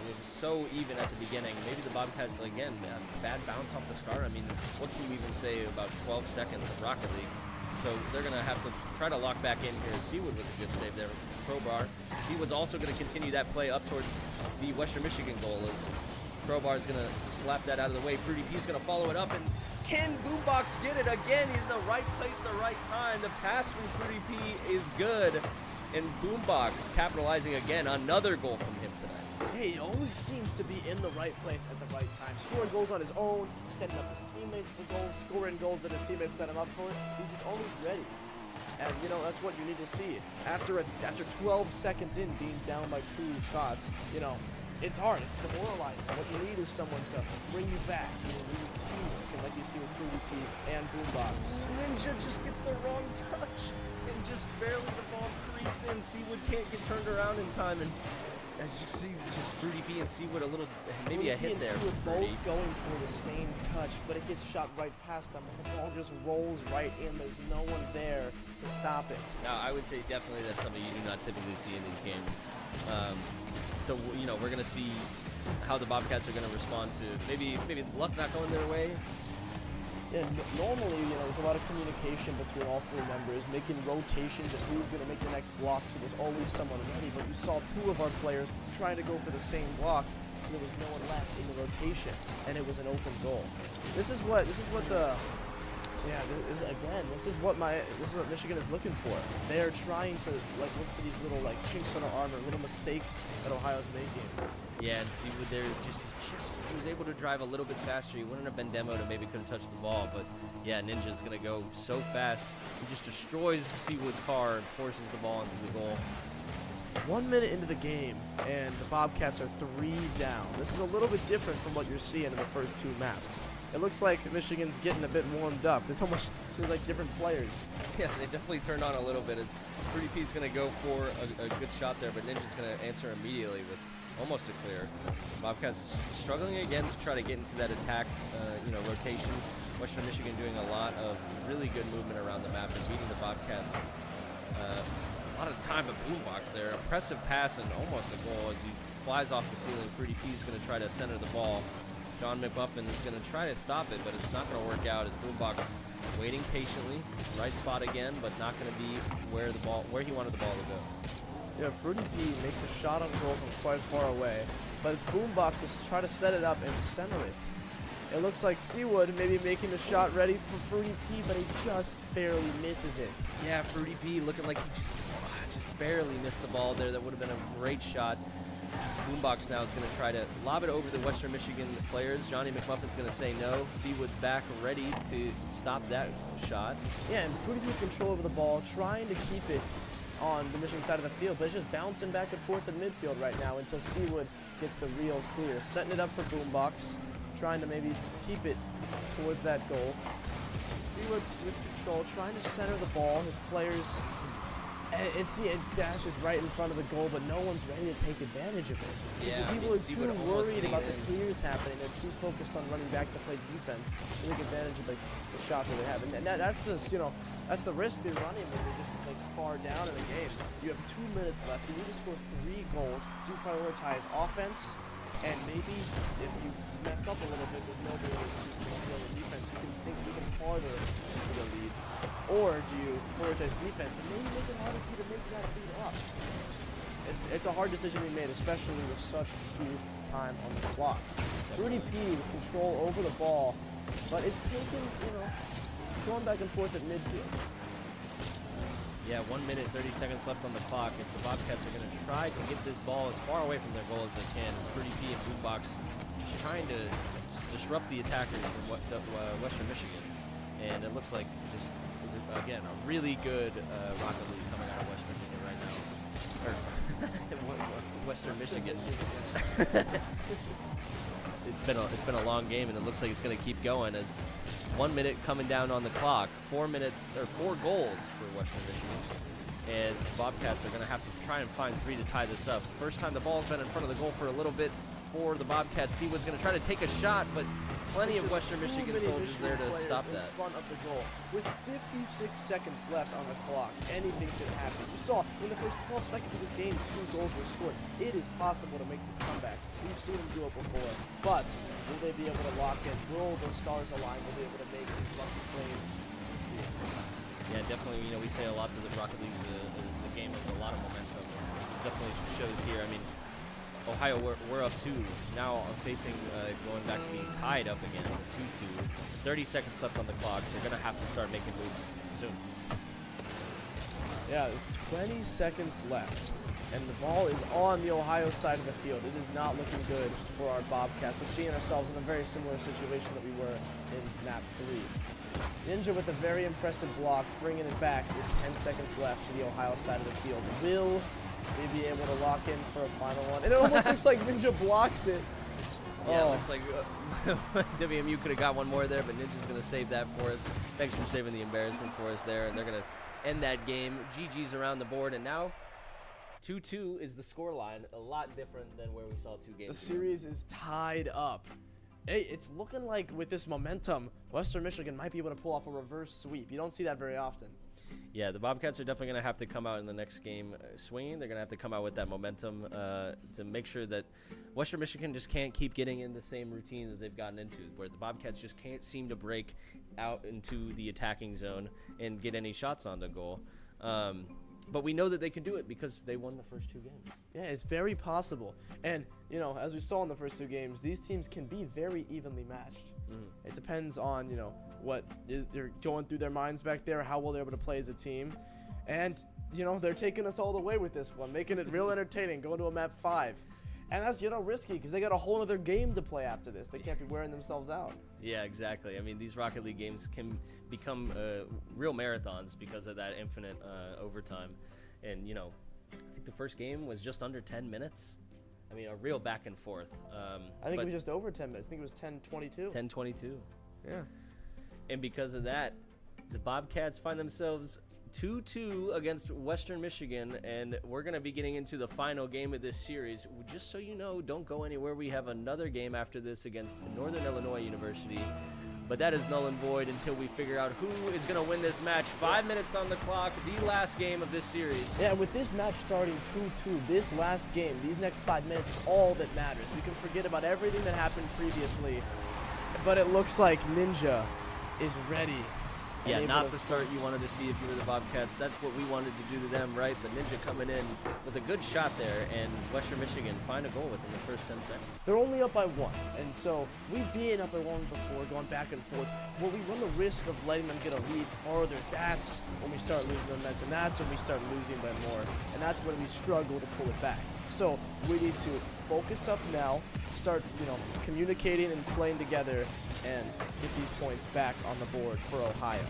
It was so even at the beginning. Maybe the Bobcats, again, bad bounce off the start. I mean, what can you even say about 12 seconds of Rocket League? So they're going to have to try to lock back in here. Seawood with a good save there. Crowbar. Seawood's also going to continue that play up towards the Western Michigan goal as Crowbar's going to slap that out of the way. Fruity P's going to follow it up, and can Boombox get it again? He's in the right place, the right time. The pass from Fruity P is good, and Boombox capitalizing again. Another goal from him tonight. Hey, he always seems to be in the right place at the right time. Scoring goals on his own, setting up his teammates for goals, scoring goals that his teammates set him up for. He's just always ready. And, that's what you need to see. After 12 seconds in being down by 2 shots, it's hard. It's demoralizing. What you need is someone to bring you back. You need teamwork, and like you see with Fruity P and Boombox. Ninja just gets the wrong touch, and just barely the ball creeps in. Seawood can't get turned around in time, and as you see, just Fruity P and Seawood maybe a hit there. Seawood both going for the same touch, but it gets shot right past them. The ball just rolls right in. There's no one there to stop it. Now, I would say definitely that's something you do not typically see in these games. So, we're going to see how the Bobcats are going to respond to maybe luck not going their way. Yeah, normally, there's a lot of communication between all 3 members, making rotations of who's going to make the next block, so there's always someone ready. But you saw 2 of our players trying to go for the same block, so there was no one left in the rotation, and it was an open goal. This is what Michigan is looking for. They are trying to look for these little chinks in our armor, little mistakes that Ohio's making. Yeah, and Seawood there just he was able to drive a little bit faster. He wouldn't have been demoed and maybe couldn't touch the ball, but yeah, Ninja's gonna go so fast. He just destroys Seawood's car and forces the ball into the goal. 1 minute into the game, and the Bobcats are 3 down. This is a little bit different from what you're seeing in the first 2 maps. It looks like Michigan's getting a bit warmed up. This almost seems like different players. Yeah, they definitely turned on a little bit. As Fruity P's going to go for a good shot there, but Ninja's going to answer immediately with almost a clear. Bobcats struggling again to try to get into that attack, rotation. Western Michigan doing a lot of really good movement around the map and beating the Bobcats. A lot of time at boombox there. Impressive pass and almost a goal as he flies off the ceiling. Fruity P's going to try to center the ball. John McMuffin is going to try to stop it, but it's not going to work out as Boombox waiting patiently. Right spot again, but not going to be where he wanted the ball to go. Yeah, Fruity P makes a shot on goal from quite far away, but it's Boombox to try to set it up and center it. It looks like Seawood maybe making the shot ready for Fruity P, but he just barely misses it. Yeah, Fruity P looking like he just barely missed the ball there. That would have been a great shot. Boombox now is going to try to lob it over the Western Michigan players. Johnny McMuffin's going to say no. Seawood's back ready to stop that shot. Yeah, and Fruity P control over the ball, trying to keep it on the Michigan side of the field, but it's just bouncing back and forth in midfield right now until Seawood gets the real clear. Setting it up for Boombox, trying to maybe keep it towards that goal. Seawood with control, trying to center the ball. His players, it dashes right in front of the goal, but no one's ready to take advantage of it. Yeah, People are too worried about the clears happening. They're too focused on running back to play defense to take advantage of the shots that they have. And that's that's the risk they're running when they're just far down in the game. You have 2 minutes left. You need to score 3 goals. Do prioritize offense, and maybe if you mess up a little bit with nobody on the defense, you can sink even farther into the lead. Or do you prioritize defense and maybe make it harder for you to make that lead up? It's a hard decision to be made, especially with such few time on the clock. Fruity P with control over the ball, but it's taking, going back and forth at midfield. Yeah, 1 minute, 30 seconds left on the clock. It's the Bobcats are going to try to get this ball as far away from their goal as they can. It's Fruity P and Boombox just trying to disrupt the attackers from Western Michigan. And it looks like just, again, a really good Rocket League coming out of West Virginia right now. Or Western Michigan. It's been a long game, and it looks like it's going to keep going as 1 minute coming down on the clock. 4 goals for Western Michigan, and Bobcats are going to have to try and find 3 to tie this up. First time the ball's been in front of the goal for a little bit for the Bobcats. Seawood's going to try to take a shot, but plenty of Western Michigan soldiers there to stop that. In front of the goal. With 56 seconds left on the clock, anything could happen. You saw in the first 12 seconds of this game, 2 goals were scored. It is possible to make this comeback. We've seen them do it before. But will they be able to lock in? Will the stars align? Will they be able to make these lucky plays? Let's see it. Yeah, definitely. We say a lot that the Rocket League is a game with a lot of momentum. It definitely shows here. I mean, Ohio, we're up 2. Now facing, going back to being tied up again, 2-2. 30 seconds left on the clock. They're going to have to start making moves soon. Yeah, there's 20 seconds left, and the ball is on the Ohio side of the field. It is not looking good for our Bobcats. We're seeing ourselves in a very similar situation that we were in map 3. Ninja with a very impressive block, bringing it back with 10 seconds left to the Ohio side of the field. Will they be able to lock in for a final one? And it almost looks like Ninja blocks it. Yeah, it looks like WMU could have got one more there, but Ninja's going to save that for us. Thanks for saving the embarrassment for us there, and they're going to end that game. GG's around the board, and now 2-2 is the scoreline. A lot different than where we saw 2 games. The series is tied up. Hey, it's looking like with this momentum, Western Michigan might be able to pull off a reverse sweep. You don't see that very often. Yeah, the Bobcats are definitely going to have to come out in the next game swinging. They're going to have to come out with that momentum to make sure that Western Michigan just can't keep getting in the same routine that they've gotten into, where the Bobcats just can't seem to break out into the attacking zone and get any shots on the goal. But we know that they can do it because they won the first 2 games. Yeah, it's very possible. And, as we saw in the first 2 games, these teams can be very evenly matched. It depends on, what they're going through their minds back there, how well they're able to play as a team. And, they're taking us all the way with this one, making it real entertaining, going to a map 5. And that's, risky because they got a whole other game to play after this. They can't be wearing themselves out. Yeah, exactly. I mean, these Rocket League games can become real marathons because of that infinite overtime. And, I think the first game was just under 10 minutes. I mean, a real back and forth. I think it was just over 10 minutes. I think it was 10:22. 10:22. Yeah. And because of that, the Bobcats find themselves 2-2 against Western Michigan, and we're going to be getting into the final game of this series. Just so you know, don't go anywhere. We have another game after this against Northern Illinois University, but that is null and void until we figure out who is going to win this match. 5 minutes on the clock, the last game of this series. Yeah, with this match starting 2-2, this last game, these next 5 minutes is all that matters. We can forget about everything that happened previously, but it looks like Ninja is ready. Yeah, not the start you wanted to see if you were the Bobcats. That's what we wanted to do to them, right? The Ninja coming in with a good shot there, and Western Michigan find a goal within the first 10 seconds. They're only up by 1, and so we've been up by 1 before, going back and forth. Well, we run the risk of letting them get a lead farther. That's when we start losing momentum. That's when we start losing by more, and that's when we struggle to pull it back. So we need to focus up now, start, communicating and playing together, and get these points back on the board for Ohio.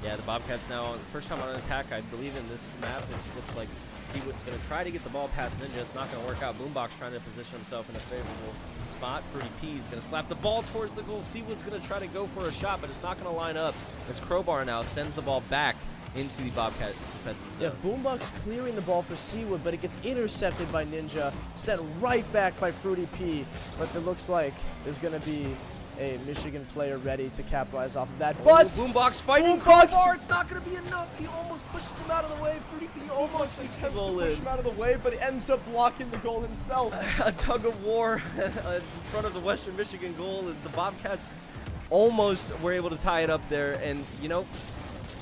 Yeah, the Bobcats now, first time on an attack, I believe, in this map. It looks like Seawood's going to try to get the ball past Ninja. It's not going to work out. Boombox trying to position himself in a favorable spot. Fruity P is going to slap the ball towards the goal. Seawood's going to try to go for a shot, but it's not going to line up as Crowbar now sends the ball back into the Bobcat defensive zone. Yeah, Boombox clearing the ball for Seawood, but it gets intercepted by Ninja, sent right back by Fruity P, but it looks like there's going to be a Michigan player ready to capitalize off of that. But Boombox fighting Crowbar. It's not going to be enough. He almost pushes him out of the way. Fruity P almost attempts to push him out of the way, but he ends up blocking the goal himself. A tug of war in front of the Western Michigan goal as the Bobcats almost were able to tie it up there. And,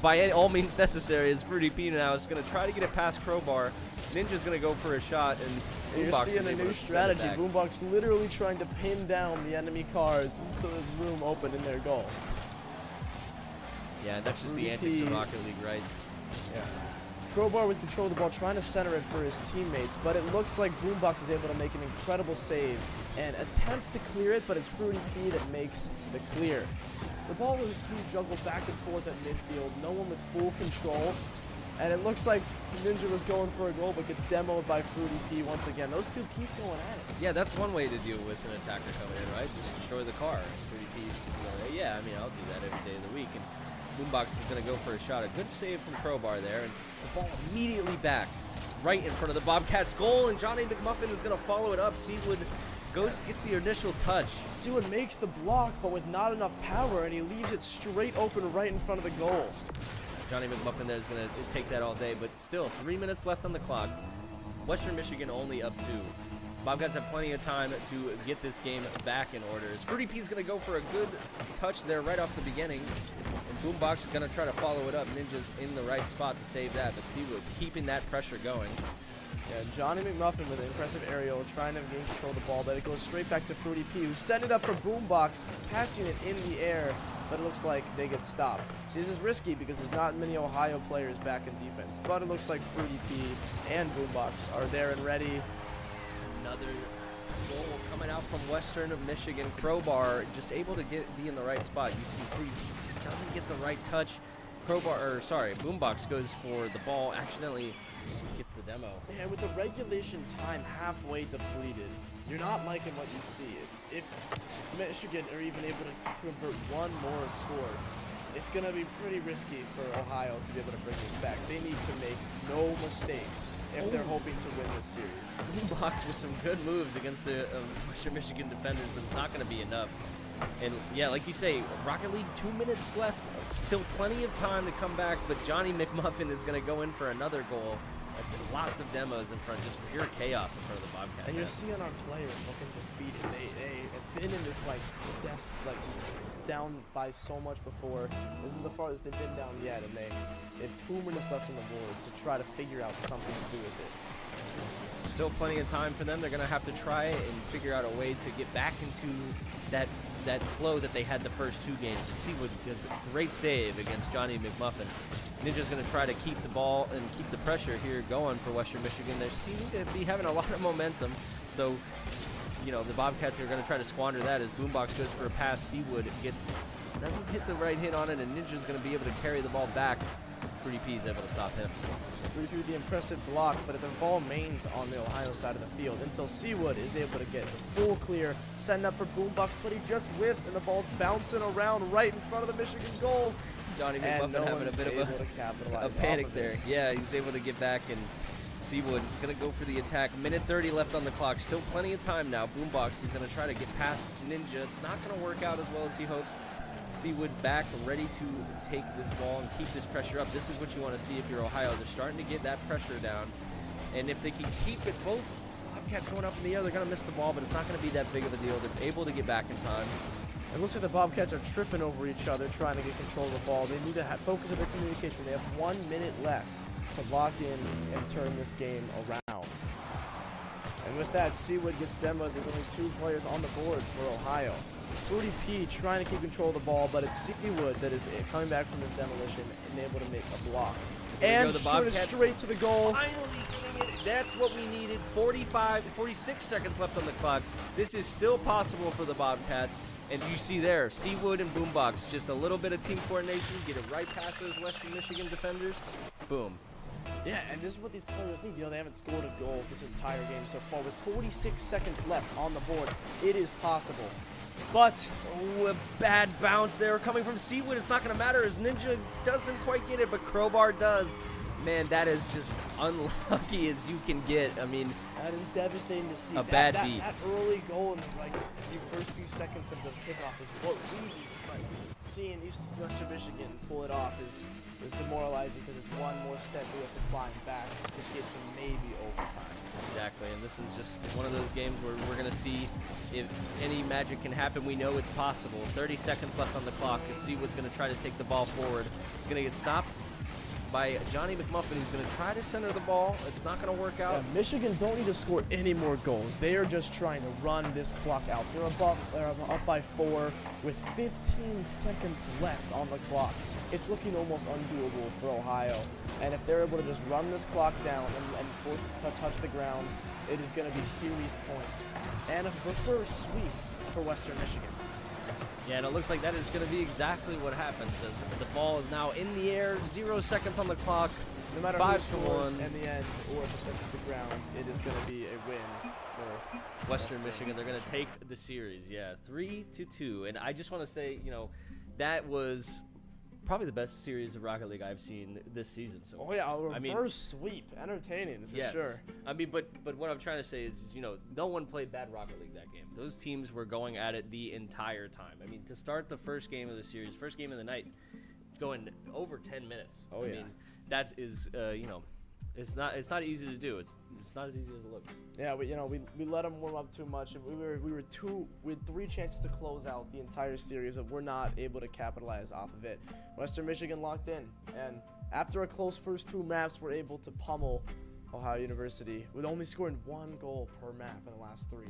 by all means necessary, as Fruity P now is going to try to get it past Crowbar. Ninja's going to go for a shot, and you're seeing a new strategy. Boombox literally trying to pin down the enemy cars so there's room open in their goal. Yeah, that's just the antics of Rocket League, right? Yeah. Crowbar with control of the ball, trying to center it for his teammates, but it looks like Boombox is able to make an incredible save and attempts to clear it, but it's Fruity P that makes the clear. The ball was being juggled back and forth at midfield, no one with full control, and it looks like Ninja was going for a goal, but gets demoed by Fruity P once again. Those two keep going at it. Yeah, that's one way to deal with an attacker coming in, right? Just destroy the car. Fruity P's, yeah, I mean, I'll do that every day of the week. And Boombox is going to go for a shot. A good save from Crowbar there, and the ball immediately back right in front of the Bobcats' goal, and Johnny McMuffin is going to follow it up. Seawood gets the initial touch. Seawood makes the block, but with not enough power, and he leaves it straight open right in front of the goal. Johnny McMuffin there is going to take that all day, but still, 3 minutes left on the clock. Western Michigan only up 2. Bobcats have plenty of time to get this game back in order. Fruity P is going to go for a good touch there right off the beginning, and Boombox is going to try to follow it up. Ninja's in the right spot to save that, but Seawood keeping that pressure going. Yeah, Johnny McMuffin with an impressive aerial, trying to gain control of the ball, but it goes straight back to Fruity P, who sent it up for Boombox, passing it in the air, but it looks like they get stopped. So this is risky because there's not many Ohio players back in defense, but it looks like Fruity P and Boombox are there and ready. Another goal coming out from Western Michigan. Crowbar just able to be in the right spot. You see Fruity P just doesn't get the right touch. Boombox goes for the ball, accidentally just gets the demo. Yeah, with the regulation time halfway depleted, you're not liking what you see. If Michigan are even able to convert one more score, it's going to be pretty risky for Ohio to be able to bring this back. They need to make no mistakes if they're hoping to win this series. Boombox with some good moves against the Western Michigan defenders, but it's not going to be enough. And yeah, like you say, Rocket League, 2 minutes left. Still plenty of time to come back, but Johnny McMuffin is going to go in for another goal. Lots of demos in front, just pure chaos in front of the Bobcats. And you're seeing our players looking defeated. They have been in this down by so much before. This is the farthest they've been down yet, and they have 2 minutes left on the board to try to figure out something to do with it. Still plenty of time for them. They're going to have to try and figure out a way to get back into that flow that they had the first 2 games. To see what does a great save against Johnny McMuffin. Ninja's going to try to keep the ball and keep the pressure here going for Western Michigan. They seem to be having a lot of momentum. So, the Bobcats are going to try to squander that as Boombox goes for a pass. Seawood doesn't hit the right hit on it, and Ninja's going to be able to carry the ball back Fruity P is able to stop him. 3 with the impressive block, but the ball remains on the Ohio side of the field until Seawood is able to get the full clear, setting up for Boombox, but he just whiffs and the ball's bouncing around right in front of the Michigan goal. Johnny And McMuffin no having a one's bit of able to capitalize a off panic of there. it. Yeah, he's able to get back, and Seawood gonna go for the attack. Minute 30 left on the clock. Still plenty of time now. Boombox is gonna try to get past Ninja. It's not gonna work out as well as he hopes. Seawood back, ready to take this ball and keep this pressure up. This is what you want to see if you're Ohio. They're starting to get that pressure down, and if they can keep it, both Bobcats going up in the air, they're gonna miss the ball, but it's not gonna be that big of a deal. They're able to get back in time. It looks like the Bobcats are tripping over each other, trying to get control of the ball. They need to focus on their communication. They have 1 minute left to lock in and turn this game around. And with that, Seawood gets demoed. There's only 2 players on the board for Ohio. Fruity P trying to keep control of the ball, but it's Seawood that is coming back from this demolition and able to make a block. There And go the Bobcats. straight to the goal. Finally getting it. That's what we needed. 46 seconds left on the clock. This is still possible for the Bobcats. And you see there, Seawood and Boombox, just a little bit of team coordination, get it right past those Western Michigan defenders. Boom. Yeah, and this is what these players need. You know, they haven't scored a goal this entire game so far. With 46 seconds left on the board, it is possible. But A bad bounce there coming from Seawood. It's not going to matter as Ninja doesn't quite get it, but Crowbar does. Man, that is just unlucky as you can get. I mean, that is devastating to see. A bad that, beat. That early goal in the first few seconds of the kickoff is what we need. But seeing Western Michigan pull it off is demoralizing because it's one more step we have to climb back to get to maybe overtime. exactly, and this is just one of those games where we're going to see if any magic can happen. We know it's possible. 30 seconds left on the clock. You see what's going to try to take the ball forward. It's going to get stopped by Johnny McMuffin, who's going to try to center the ball. It's not going to work out. Yeah, Michigan don't need to score any more goals. They are just trying to run this clock out. They're up by 4 with 15 seconds left on the clock. It's looking almost undoable for Ohio. And if they're able to just run this clock down and force it to touch the ground, it is going to be serious points. And a first sweep for Western Michigan. Yeah, and it looks like that is going to be exactly what happens as the ball is now in the air, 0 seconds on the clock. No matter 5 who to scores 1. in the end or if it touches the ground, it is going to be a win for Western Michigan. They're going to take the series. Yeah, 3-2. And I just want to say, that was probably the best series of Rocket League I've seen this season. So Oh yeah, a I mean- reverse sweep, entertaining for yes. sure. I mean, but what I'm trying to say is, no one played bad Rocket League that game. Those teams were going at it the entire time. I mean, to start the first game of the series, first game of the night, it's going over 10 minutes. Oh, I yeah. mean, that is, it's not easy to do. It's not as easy as it looks. Yeah, we let them warm up too much. We had 3 chances to close out the entire series, but we're not able to capitalize off of it. Western Michigan locked in, and after a close first 2 maps, we're able to pummel Ohio University with only scoring 1 goal per map in the last 3.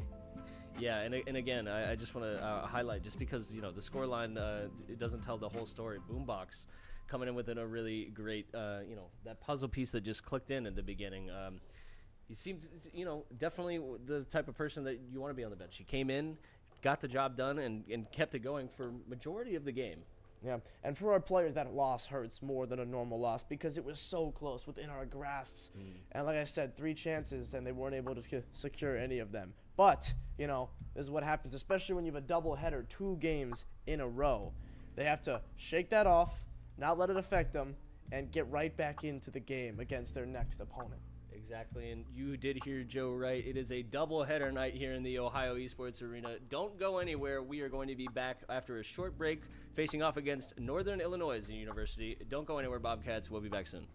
Yeah, and again, I just want to highlight, just because the scoreline it doesn't tell the whole story. Boombox coming in with a really great that puzzle piece that just clicked in at the beginning. He seems definitely the type of person that you want to be on the bench. He came in, got the job done, and kept it going for majority of the game. Yeah, and for our players, that loss hurts more than a normal loss because it was so close within our grasps. And like I said, 3 chances, and they weren't able to secure any of them. But, this is what happens, especially when you have a double header, 2 games in a row. They have to shake that off, not let it affect them, and get right back into the game against their next opponent. Exactly, and you did hear Joe right. It is a doubleheader night here in the Ohio Esports Arena. Don't go anywhere. We are going to be back after a short break, facing off against Northern Illinois University. Don't go anywhere, Bobcats. We'll be back soon.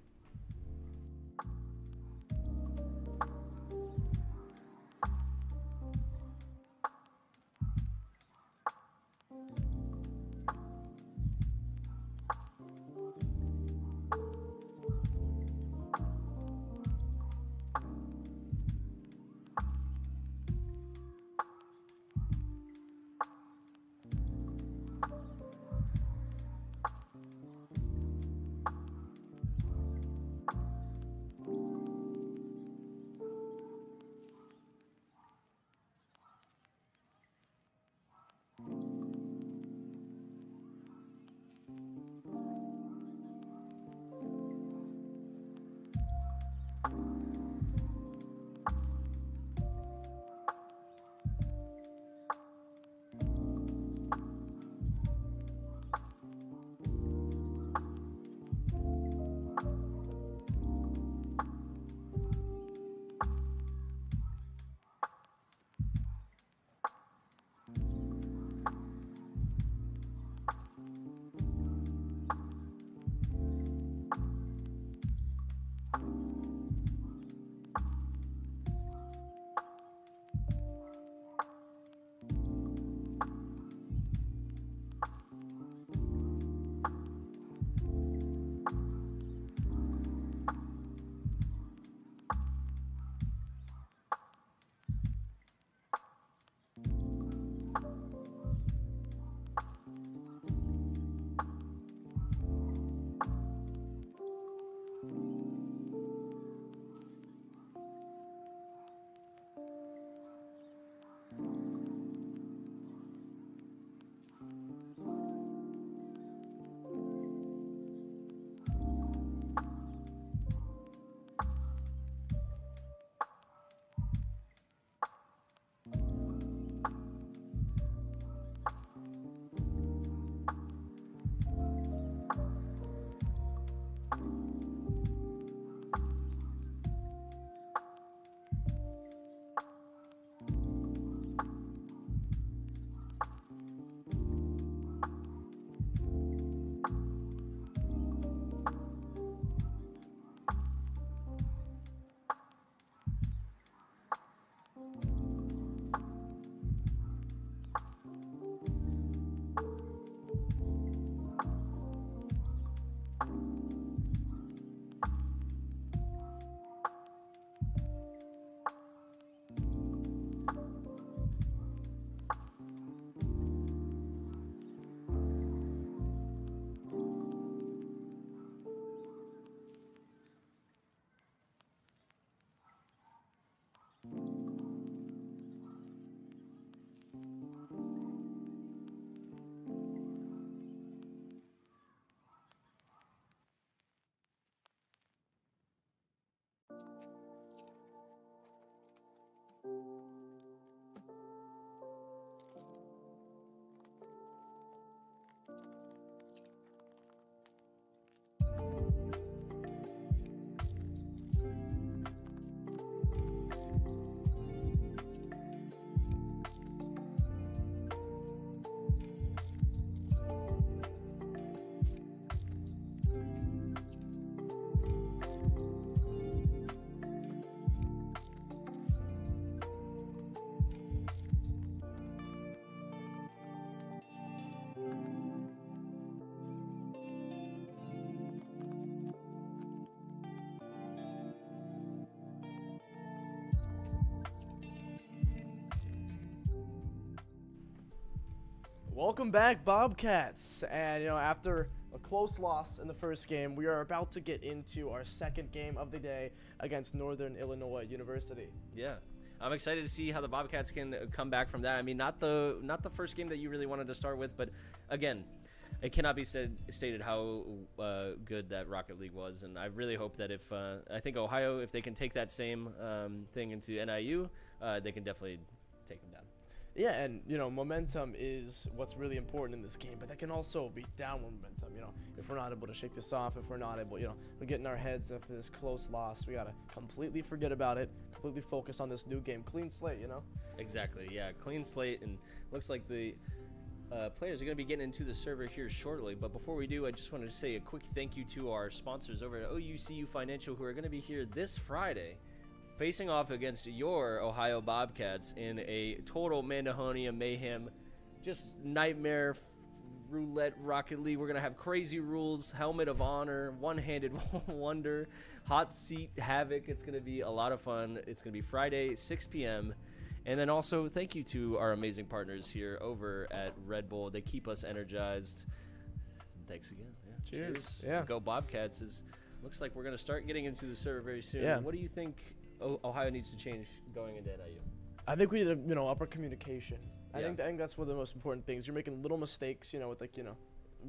Welcome back, Bobcats. And, after a close loss in the first game, we are about to get into our second game of the day against Northern Illinois University. Yeah. I'm excited to see how the Bobcats can come back from that. I mean, not the first game that you really wanted to start with, but again, it cannot be stated how good that Rocket League was, and I really hope that I think Ohio, if they can take that same thing into NIU, they can definitely take them down. Yeah, and, momentum is what's really important in this game, but that can also be downward momentum, if we're not able to shake this off, if we're not able, we're getting our heads after this close loss. We got to completely forget about it, completely focus on this new game. Clean slate, Exactly, yeah, clean slate, and looks like the players are going to be getting into the server here shortly, but before we do, I just wanted to say a quick thank you to our sponsors over at OUCU Financial, who are going to be here this Friday facing off against your Ohio Bobcats in a total Mandahonium mayhem, just nightmare roulette Rocket League. We're going to have crazy rules, helmet of honor, one-handed wonder, hot seat havoc. It's going to be a lot of fun. It's going to be Friday, 6 p.m., and then also thank you to our amazing partners here over at Red Bull. They keep us energized. Thanks again. Yeah. Cheers. Yeah. Go Bobcats. Looks like we're going to start getting into the server very soon. Yeah. What do you think Ohio needs to change going into NIU? I think we need to, up our communication. I Yeah. think that's one of the most important things. You're making little mistakes, with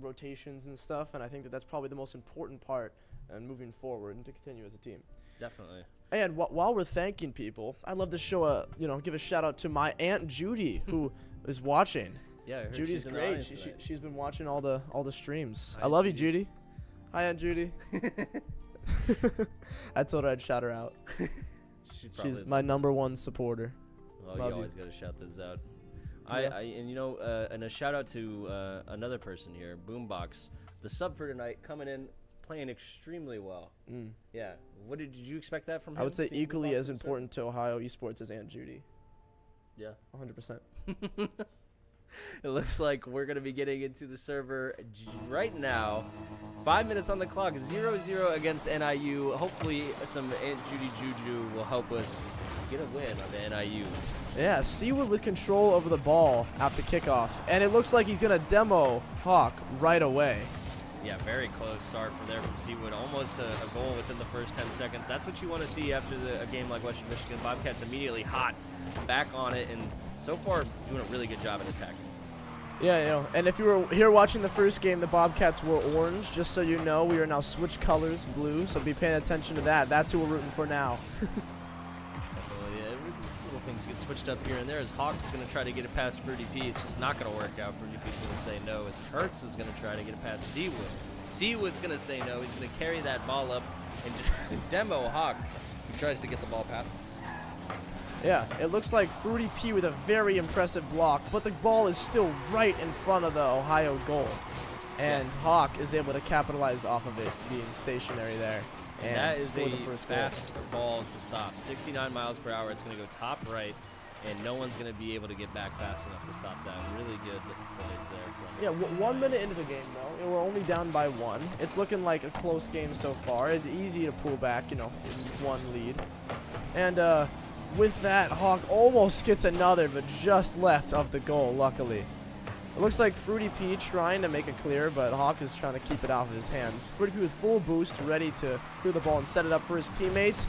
rotations and stuff, and I think that's probably the most important part and moving forward and to continue as a team. Definitely. And while we're thanking people, I'd love to show give a shout out to my Aunt Judy who is watching. Yeah, I heard Judy's she's in the great. audience tonight. She's been watching all the streams. Hi, I love Judy. you, Judy. Hi, Aunt Judy. I told her I'd shout her out. She's my #1 supporter. Oh, love you always you. got to shout this out. Yeah. And a shout out to another person here, Boombox, the sub for tonight, coming in, playing extremely well. Yeah. What did you expect that from him? I would say seeing equally Boombox as in the server? important to Ohio esports as Aunt Judy. Yeah. 100%. It looks like we're going to be getting into the server right now. 5 minutes on the clock, 0-0 against NIU. Hopefully some Aunt Judy Juju will help us get a win on the NIU. Yeah, Seawood with control over the ball at the kickoff. And it looks like he's going to demo Hawk right away. Yeah, very close start from there from Seawood. Almost a goal within the first 10 seconds. That's what you want to see after a game like Western Michigan. Bobcats immediately hot, back on it, and so far doing a really good job at attacking. Yeah, and if you were here watching the first game, the Bobcats were orange. Just so you know, we are now switched colors, blue, so be paying attention to that. That's who we're rooting for now. Definitely, yeah, little things get switched up here and there. As Hawk's going to try to get it past Fruity P, it's just not going to work out. Fruity P's going to say no. As Hertz is going to try to get it past Seawood. Seawood's going to say no. He's going to carry that ball up and just demo Hawk, who tries to get the ball past him. Yeah, it looks like Fruity P with a very impressive block, but the ball is still right in front of the Ohio goal. And Hawk is able to capitalize off of it being stationary there. And that is score a the first fast ball to stop. 69 miles per hour. It's going to go top right, and no one's going to be able to get back fast enough to stop that. Really good plays there. Yeah, 1 minute into the game, though. We're only down by 1. It's looking like a close game so far. It's easy to pull back, in one lead. And with that, Hawk almost gets another, but just left of the goal, luckily. It looks like Fruity P trying to make it clear, but Hawk is trying to keep it out of his hands. Fruity P with full boost, ready to clear the ball and set it up for his teammates.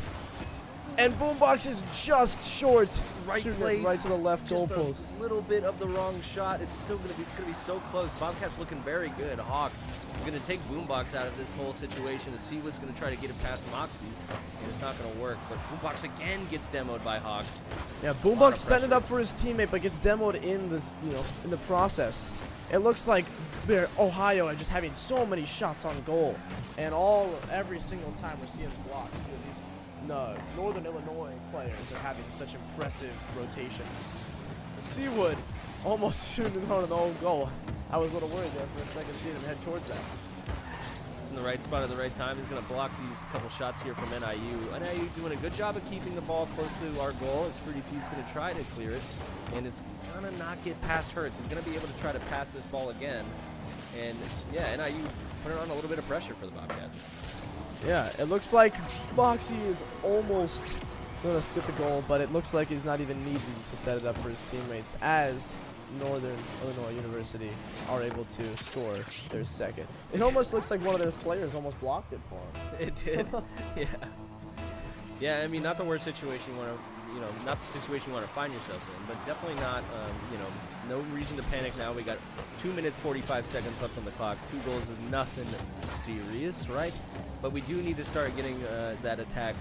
And Boombox is just short. Right shooting place, it right to the left just goalpost. a little bit of the wrong shot. It's still gonna be so close. Bobcat's looking very good. Hawk is gonna take Boombox out of this whole situation. To see what's gonna try to get it past Moxie, and it's not gonna work. But Boombox again gets demoed by Hawk. Yeah, Boombox set it up for his teammate, but gets demoed in the in the process. It looks like Ohio are just having so many shots on goal, and every single time we're seeing blocks. These Northern Illinois players are having such impressive rotations. Seawood almost shooting on an own goal. I was a little worried there for a second, seeing him head towards that. In the right spot at the right time. He's going to block these couple shots here from NIU. NIU doing a good job of keeping the ball close to our goal, as Fruity P's going to try to clear it, and it's going to not get past Hertz. He's going to be able to try to pass this ball again, and yeah, NIU putting on a little bit of pressure for the Bobcats. Yeah, it looks like Moxie is almost going to skip the goal, but it looks like he's not even needing to set it up for his teammates, as Northern Illinois University are able to score their second. It almost looks like one of their players almost blocked it for him. It did. Yeah. Yeah, I mean, not the worst situation you want to, not the situation you want to find yourself in, but definitely not, no reason to panic now. We got 2 minutes, 45 seconds left on the clock. 2 goals is nothing serious, right? But we do need to start getting that attack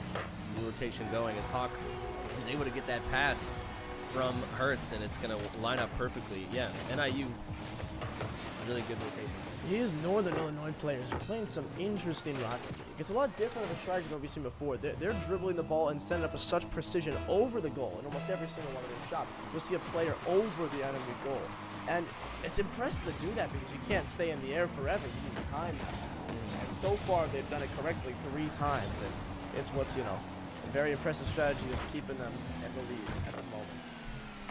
rotation going, as Hawk is able to get that pass from Hertz, and it's going to line up perfectly. Yeah, NIU, really good rotation. These Northern Illinois players are playing some interesting Rocket League. It's a lot different of a strategy than we've seen before. They're dribbling the ball and sending up with such precision over the goal in almost every single one of their shots. You'll see a player over the enemy goal. And it's impressive to do that because you can't stay in the air forever. You need time now. And so far, they've done it correctly 3 times. And it's what's, a very impressive strategy that's keeping them in the lead at the moment.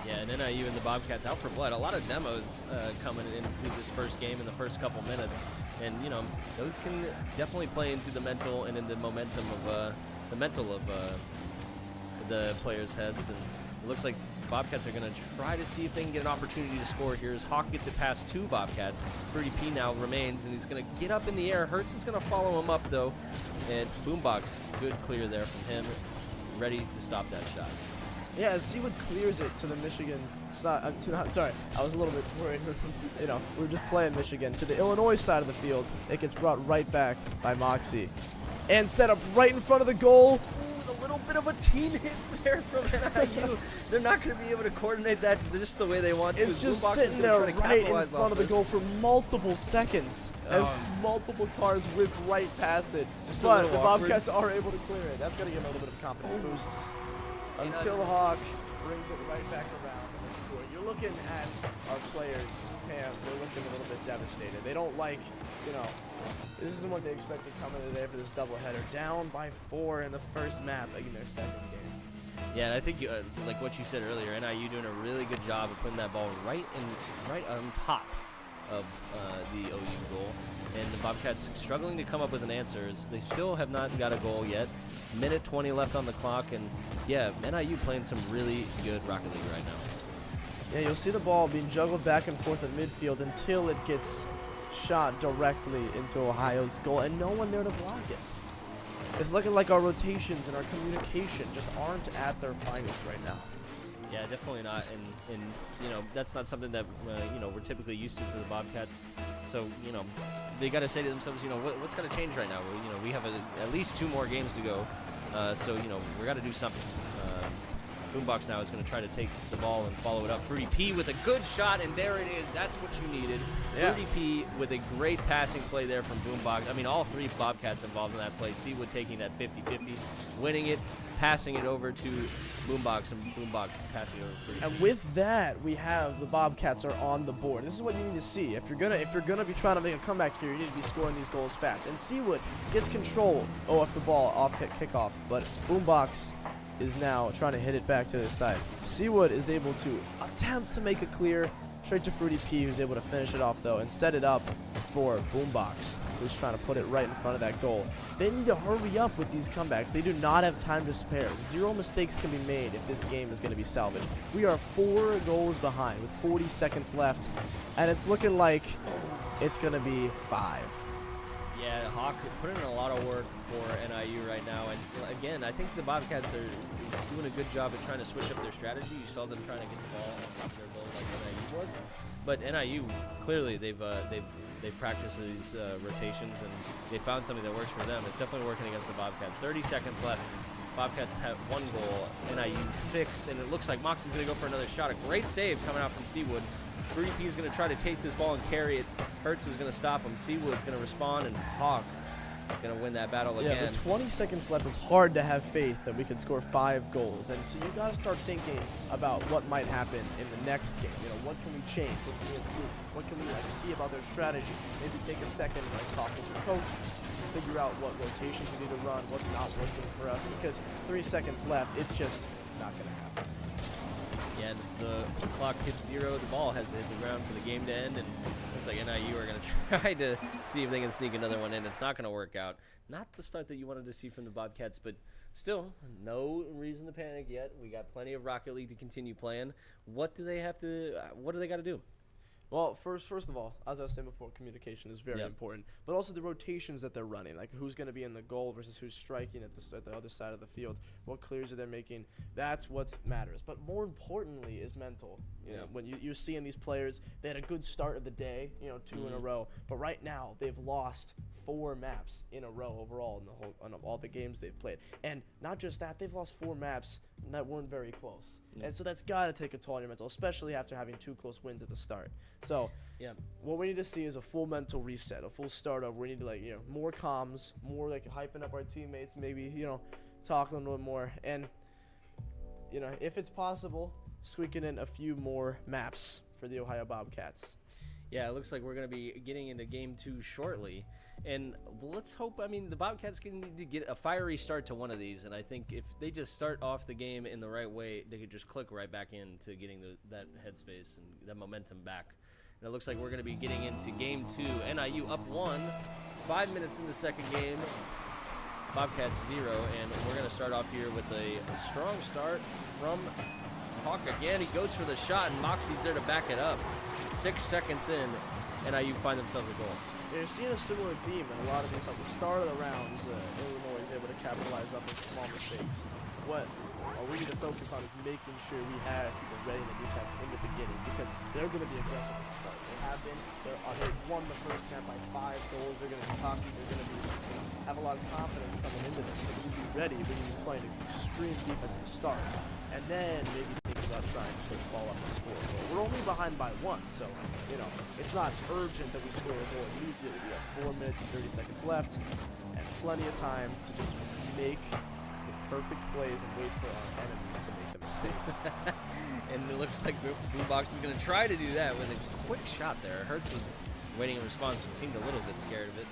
Yeah, and NIU and the Bobcats out for blood. A lot of demos coming into this first game in the first couple minutes, and those can definitely play into the mental and in the momentum of the players' heads. And it looks like Bobcats are going to try to see if they can get an opportunity to score here. As Hawk gets it past 2 Bobcats, Fruity P now remains, and he's going to get up in the air. Hertz is going to follow him up though, and Boombox, good clear there from him, ready to stop that shot. Yeah, as Seawood clears it to the Michigan side. Sorry, I was a little bit worried. We were just playing Michigan. To the Illinois side of the field, it gets brought right back by Moxie. And set up right in front of the goal. Ooh, a little bit of a team hit there from NIU. They're not going to be able to coordinate that just the way they want to. It's just sitting there right in front of the goal for multiple seconds. As multiple cars whip right past it. But the Bobcats are able to clear it. That's going to give them a little bit of confidence boost. Until Hawk brings it right back around and score. You're looking at our players' hands. They're looking a little bit devastated. They don't like, this isn't what they expected coming today for this doubleheader. Down by 4 in the first map in their second game. Yeah, and I think like what you said earlier, NIU doing a really good job of putting that ball right on top of the OU goal. And the Bobcats struggling to come up with an answer. They still have not got a goal yet. Minute 20 left on the clock, and yeah, NIU playing some really good Rocket League right now. Yeah, you'll see the ball being juggled back and forth at midfield until it gets shot directly into Ohio's goal, and no one there to block it. It's looking like our rotations and our communication just aren't at their finest right now. Yeah, definitely not, and that's not something that we're typically used to for the Bobcats. So they got to say to themselves, what's going to change right now? We have at least 2 more games to go, so we got to do something. Boombox now is going to try to take the ball and follow it up. Fruity P with a good shot, and there it is. That's what you needed. Yeah. Fruity P with a great passing play there from Boombox. I mean, all 3 Bobcats involved in that play. Seawood taking that 50-50, winning it, passing it over to Boombox, and Boombox passing it over to Fruity P. And with that, we have the Bobcats are on the board. This is what you need to see. If you're gonna be trying to make a comeback here, you need to be scoring these goals fast. And Seawood gets control of the ball off hit kickoff, but Boombox is now trying to hit it back to the side. Seawood is able to attempt to make a clear, Straight to Fruity P, who's able to finish it off, though, and set it up for Boombox, who's trying to put it right in front of that goal. They need to hurry up with these comebacks. They do not have time to spare. 0 mistakes can be made if this game is going to be salvaged. We are 4 goals behind with 40 seconds left, and it's looking like it's going to be 5. Yeah, Hawk put in a lot of work for NIU right now, and again, I think the Bobcats are doing a good job of trying to switch up their strategy. You saw them trying to get the ball on top of their goal like NIU was, but NIU clearly they've practiced these rotations and they found something that works for them. It's definitely working against the Bobcats. 30 seconds left. Bobcats have 1 goal, NIU 6, and it looks like Moxie's going to go for another shot. A great save coming out from Seawood. 3P is going to try to take this ball and carry it. Hertz is going to stop him. Seawood's going to respond, and Hawk going to win that battle again. Yeah, with 20 seconds left, it's hard to have faith that we could score 5 goals. And so you got to start thinking about what might happen in the next game. You know, what can we change? What can we improve? What can we see about their strategy? Maybe take a second and talk to the coach, figure out what rotations we need to run, what's not working for us. Because 3 seconds left, it's just not going to happen. Yeah, the clock hits 0. The ball has to hit the ground for the game to end, and looks like NIU are going to try to see if they can sneak another one in. It's not going to work out. Not the start that you wanted to see from the Bobcats, but still, no reason to panic yet. We got plenty of Rocket League to continue playing. What do they got to do? Well, first of all, as I was saying before, communication is very important, but also the rotations that they're running, like who's going to be in the goal versus who's striking at the other side of the field, what clears are they making. That's what matters. But more importantly is mental. You know, when you're seeing these players, they had a good start of the day, 2 in a row, but right now they've lost 4 maps in a row overall in all the games they've played. And not just that, they've lost 4 maps that weren't very close. And so that's got to take a toll on your mental, especially after having 2 close wins at the start. So what we need to see is a full mental reset, a full start over. We need to more comms, more hyping up our teammates, maybe, talking a little bit more. And, if it's possible, squeaking in a few more maps for the Ohio Bobcats. Yeah, it looks like we're going to be getting into Game 2 shortly. And let's hope, the Bobcats can need to get a fiery start to one of these. And I think if they just start off the game in the right way, they could just click right back into getting that headspace and that momentum back. And it looks like we're going to be getting into Game 2. NIU up 1, 5 minutes in the second game. Bobcats 0. And we're going to start off here with a strong start from Hawk again. He goes for the shot, and Moxie's there to back it up. 6 seconds in, NIU find themselves a goal. You're seeing a similar theme in a lot of these. At the start of the rounds, Illinois is able to capitalize off of small mistakes. What we need to focus on is making sure we have people ready in the defense in the beginning, because they're going to be aggressive at the start. They have been. They won the first half by 5 goals. They're going to be cocky. They're going to be have a lot of confidence coming into this. So we need to be ready. We need to be playing extreme defense at the start, and then maybe think about trying to push the ball up the score. But we're only behind by 1, so it's not urgent that we score a goal immediately. We have 4 minutes and 30 seconds left, and plenty of time to just make the perfect plays and wait for our enemies to make the mistakes. And it looks like Boombox is going to try to do that with a quick shot there. Hertz was waiting in response, but seemed a little bit scared of it.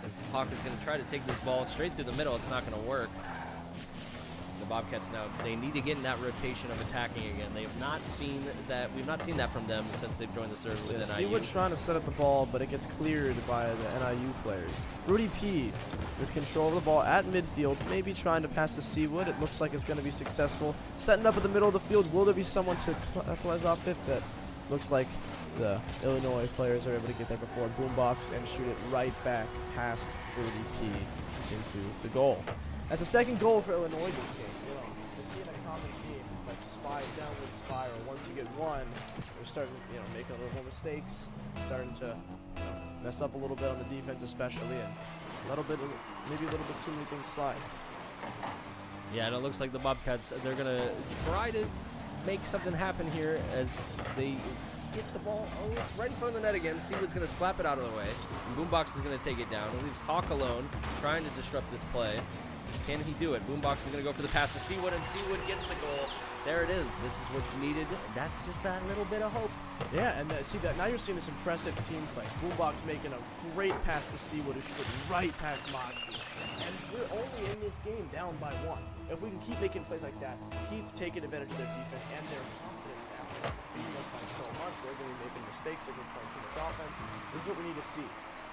As Hawk is going to try to take this ball straight through the middle. It's not going to work. The Bobcats now, they need to get in that rotation of attacking again. They have not seen that. We've not seen that from them since they've joined the server with NIU. Seawood trying to set up the ball, but it gets cleared by the NIU players. Fruity P with control of the ball at midfield, maybe trying to pass to Seawood. It looks like it's going to be successful. Setting up at the middle of the field. Will there be someone to capitalize off it? That looks like the Illinois players are able to get there before Boombox and shoot it right back past Fruity P into the goal. That's the second goal for Illinois this game. We're seeing a common theme. It's downward spiral. Once you get one, we're starting, making a little more mistakes, starting to mess up a little bit on the defense, especially, and maybe a little bit too many things slide. Yeah, and it looks like the Bobcats, they're gonna try to make something happen here as they get the ball. Oh, it's right in front of the net again. Seawood's gonna slap it out of the way. And Boombox is gonna take it down. It leaves Hawk alone, trying to disrupt this play. Can he do it? Boombox is going to go for the pass to Seawood, and Seawood gets the goal. There it is. This is what's needed. That's just that little bit of hope. Yeah, and see that now you're seeing this impressive team play. Boombox making a great pass to Seawood, who shoots right past Moxie. And we're only in this game down by 1. If we can keep making plays like that, keep taking advantage of their defense and their confidence after beating us by so much, we're going to be making mistakes if we're playing too much offense. This is what we need to see.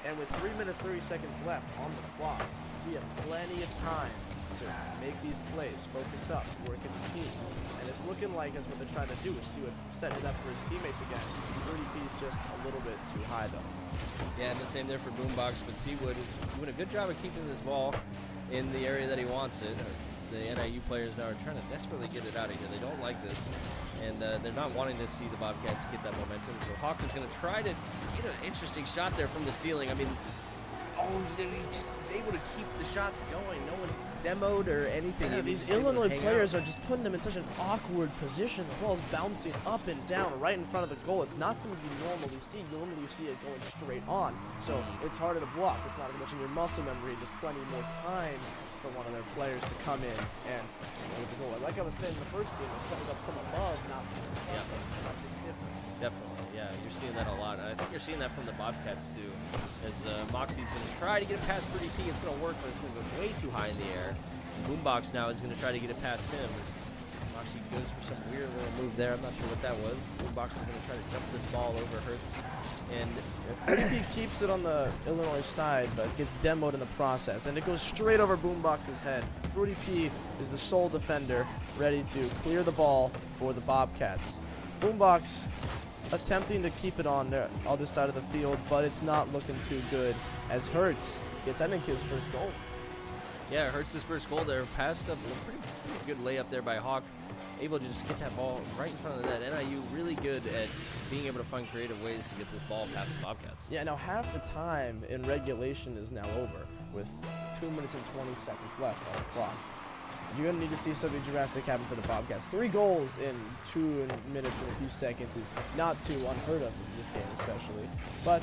And with 3 minutes 30 seconds left on the clock, we have plenty of time to make these plays, focus up, work as a team. And it's looking like that's what they're trying to do, is Seawood setting it up for his teammates again. Rudy P's just a little bit too high, though. Yeah, and the same there for Boombox, but Seawood is doing a good job of keeping this ball in the area that he wants it. The NIU players now are trying to desperately get it out of here. They don't like this, and they're not wanting to see the Bobcats get that momentum. So Hawk is going to try to get an interesting shot there from the ceiling. I mean, he's able to keep the shots going. No one's demoed or anything. Yeah, these Illinois players are just putting them in such an awkward position. The ball's bouncing up and down right in front of the goal. It's not something you normally see. Normally you see it going straight on. So it's harder to block. It's not as much in your muscle memory. Just plenty more time for one of their players to come in and make the goal. Like I was saying in the first game, they set it up from above, not from the front. It's different. Definitely, yeah. You're seeing that a lot. And I think you're seeing that from the Bobcats, too. As Moxie's going to try to get it past Pretty P. It's going to work, but it's going to go way too high in the air. Boombox now is going to try to get it past him. As Moxie goes for some weird little move there. I'm not sure what that was. Boombox is going to try to jump this ball over Hertz. And Pretty P keeps it on the Illinois side, but gets demoed in the process. And it goes straight over Boombox's head. Rudy P is the sole defender, ready to clear the ball for the Bobcats. Boombox attempting to keep it on the other side of the field, but it's not looking too good as Hertz gets, I think, his first goal. yeah, Hertz's first goal there. Passed up a pretty good layup there by Hawk. Able to just get that ball right in front of the net. NIU really good at being able to find creative ways to get this ball past the Bobcats. Yeah, now half the time in regulation is now over with 2 minutes and 20 seconds left on the clock. You're going to need to see something drastic happen for the Bobcats. 3 goals in 2 minutes and a few seconds is not too unheard of in this game especially. But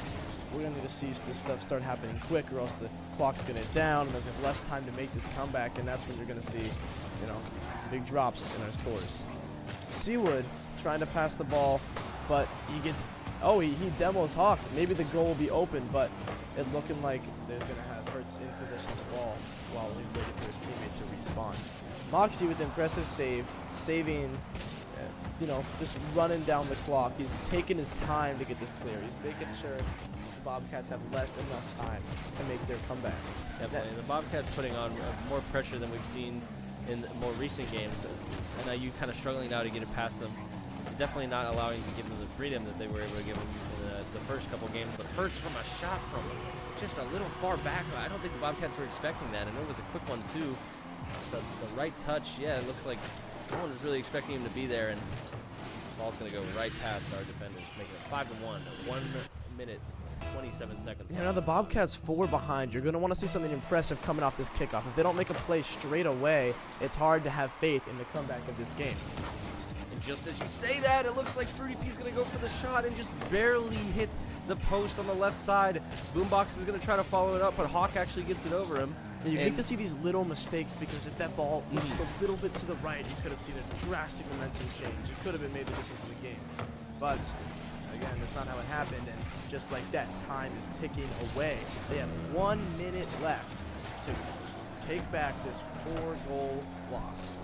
we're going to need to see this stuff start happening quick, or else the clock's going to get down and there's less time to make this comeback, and that's when you're going to see, big drops in our scores. Seawood trying to pass the ball, but he gets... Oh, he demos Hawk. Maybe the goal will be open, but it looking like they're going to have Hertz in possession of the ball while he's waiting for his teammate to respawn. Moxie with impressive save, saving, just running down the clock. He's taking his time to get this clear. He's making sure the Bobcats have less and less time to make their comeback. Definitely. The Bobcats putting on more pressure than we've seen in more recent games. NIU kind of struggling now to get it past them. It's definitely not allowing to give them the freedom that they were able to give them in the first couple games. But Hertz from a shot from just a little far back. I don't think the Bobcats were expecting that, and it was a quick one too. Just the right touch. Yeah, it looks like no one was really expecting him to be there, and the ball's going to go right past our defenders, making it 5-1. 1 minute, 27 seconds left. Now the Bobcats 4 behind. You're going to want to see something impressive coming off this kickoff. If they don't make a play straight away, it's hard to have faith in the comeback of this game. And just as you say that, it looks like Fruity P's going to go for the shot and just barely hit the post on the left side. Boombox is going to try to follow it up, but Hawk actually gets it over him. You hate to see these little mistakes, because if that ball was just a little bit to the right, you could have seen a drastic momentum change. It could have been made the difference in the game. But again, that's not how it happened, and just like that, time is ticking away. They have 1 minute left to take back this 4-goal loss.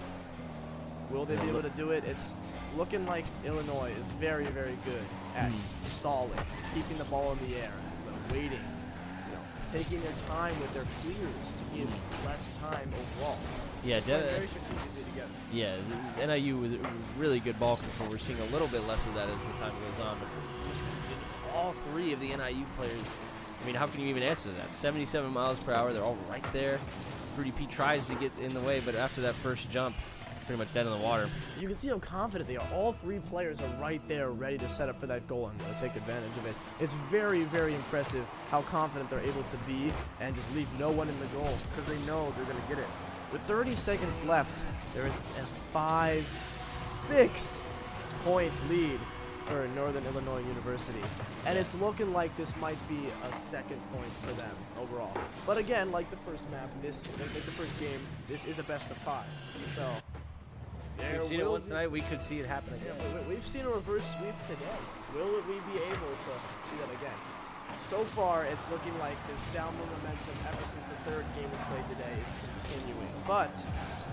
Will they be able to do it? It's looking like Illinois is very, very good at stalling, keeping the ball in the air, waiting, taking their time with their clears to give less time overall. Yeah, very strategically together. Yeah, NIU with really good ball control. We're seeing a little bit less of that as the time goes on, but just all 3 of the NIU players, I mean, how can you even answer that? 77 miles per hour, they're all right there. Fruity P tries to get in the way, but after that first jump, pretty much dead in the water. You can see how confident they are. All 3 players are right there ready to set up for that goal and take advantage of it. It's very, very impressive how confident they're able to be and just leave no one in the goal, because they know they're going to get it. With 30 seconds left, there is a 5-6 point lead for Northern Illinois University. And it's looking like this might be a second point for them overall. But again, like the first map, like the first game, this is a best of 5. So we've seen it once tonight. We could see it happen again. Yeah, we've seen a reverse sweep today. Will we be able to see that again? So far, it's looking like this downward momentum ever since the 3rd game we played today is continuing. But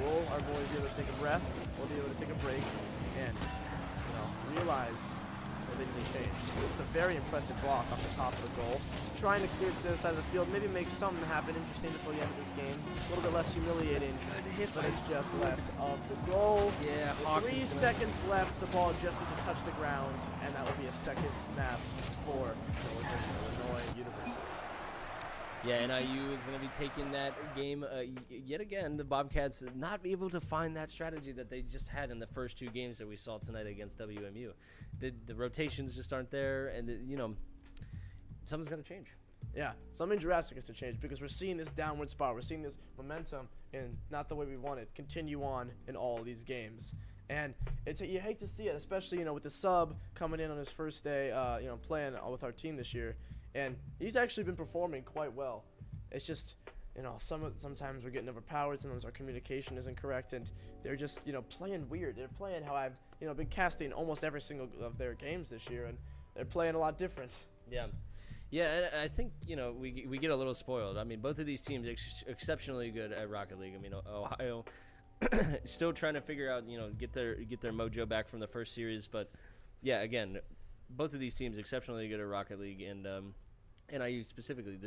will our boys be able to take a breath? Will they be able to take a break and realize and then they change. So it's a very impressive block off the top of the goal. Trying to clear to the other side of the field, maybe make something happen interesting before the end of this game. A little bit less humiliating, but it's just left of the goal. Yeah, With 3 seconds left, the ball just needs to touch the ground, and that will be a second map for Northern Illinois University. Yeah, NIU is going to be taking that game yet again. The Bobcats not able to find that strategy that they just had in the first 2 games that we saw tonight against WMU. The rotations just aren't there, and something's got to change. Yeah, something drastic has to change because we're seeing this downward spiral. We're seeing this momentum, and not the way we want it, continue on in all these games. And you hate to see it, especially with the sub coming in on his first day, playing with our team this year. And he's actually been performing quite well. It's just, sometimes we're getting overpowered. Sometimes our communication isn't correct, and they're just, playing weird. They're playing how I've, been casting almost every single of their games this year, and they're playing a lot different. Yeah. Yeah, and I think, we get a little spoiled. I mean, both of these teams exceptionally good at Rocket League. I mean, Ohio still trying to figure out, get their mojo back from the first series. But, yeah, again, both of these teams exceptionally good at Rocket League, and NIU specifically,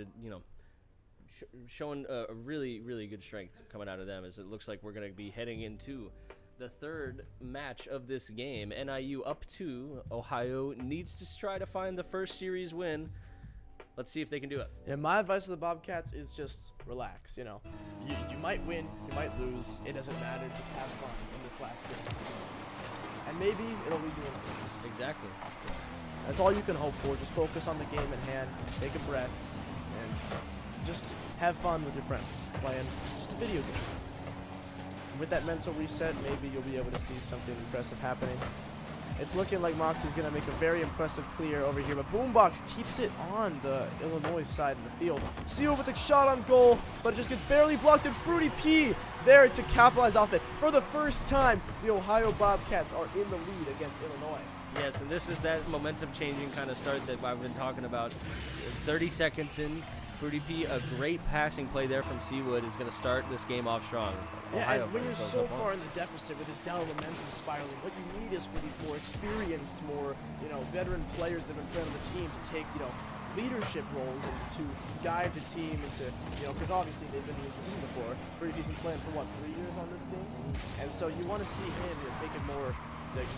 showing a really, really good strength coming out of them, as it looks like we're going to be heading into the third match of this game. NIU up 2. Ohio needs to try to find the first series win. Let's see if they can do it. And my advice to the Bobcats is just relax. You might win, you might lose. It doesn't matter. Just have fun in this last game. And maybe it'll lead you in. Exactly. That's all you can hope for. Just focus on the game at hand, take a breath, and just have fun with your friends playing just a video game. And with that mental reset, maybe you'll be able to see something impressive happening. It's looking like Moxie's going to make a very impressive clear over here, but Boombox keeps it on the Illinois side of the field. Seal with a shot on goal, but it just gets barely blocked, and Fruity P there to capitalize off it. For the first time, the Ohio Bobcats are in the lead against Illinois. Yes, and this is that momentum-changing kind of start that I've been talking about. 30 seconds in, Fruity P, a great passing play there from Seawood is going to start this game off strong. Yeah, Ohio and when you're so far in the deficit with this downward momentum spiraling, what you need is for these more experienced, more veteran players that have been playing on the team to take leadership roles and to guide the team into because obviously they've been in this team before. Fruity P's been playing for 3 years on this team, and so you want to see him taking more.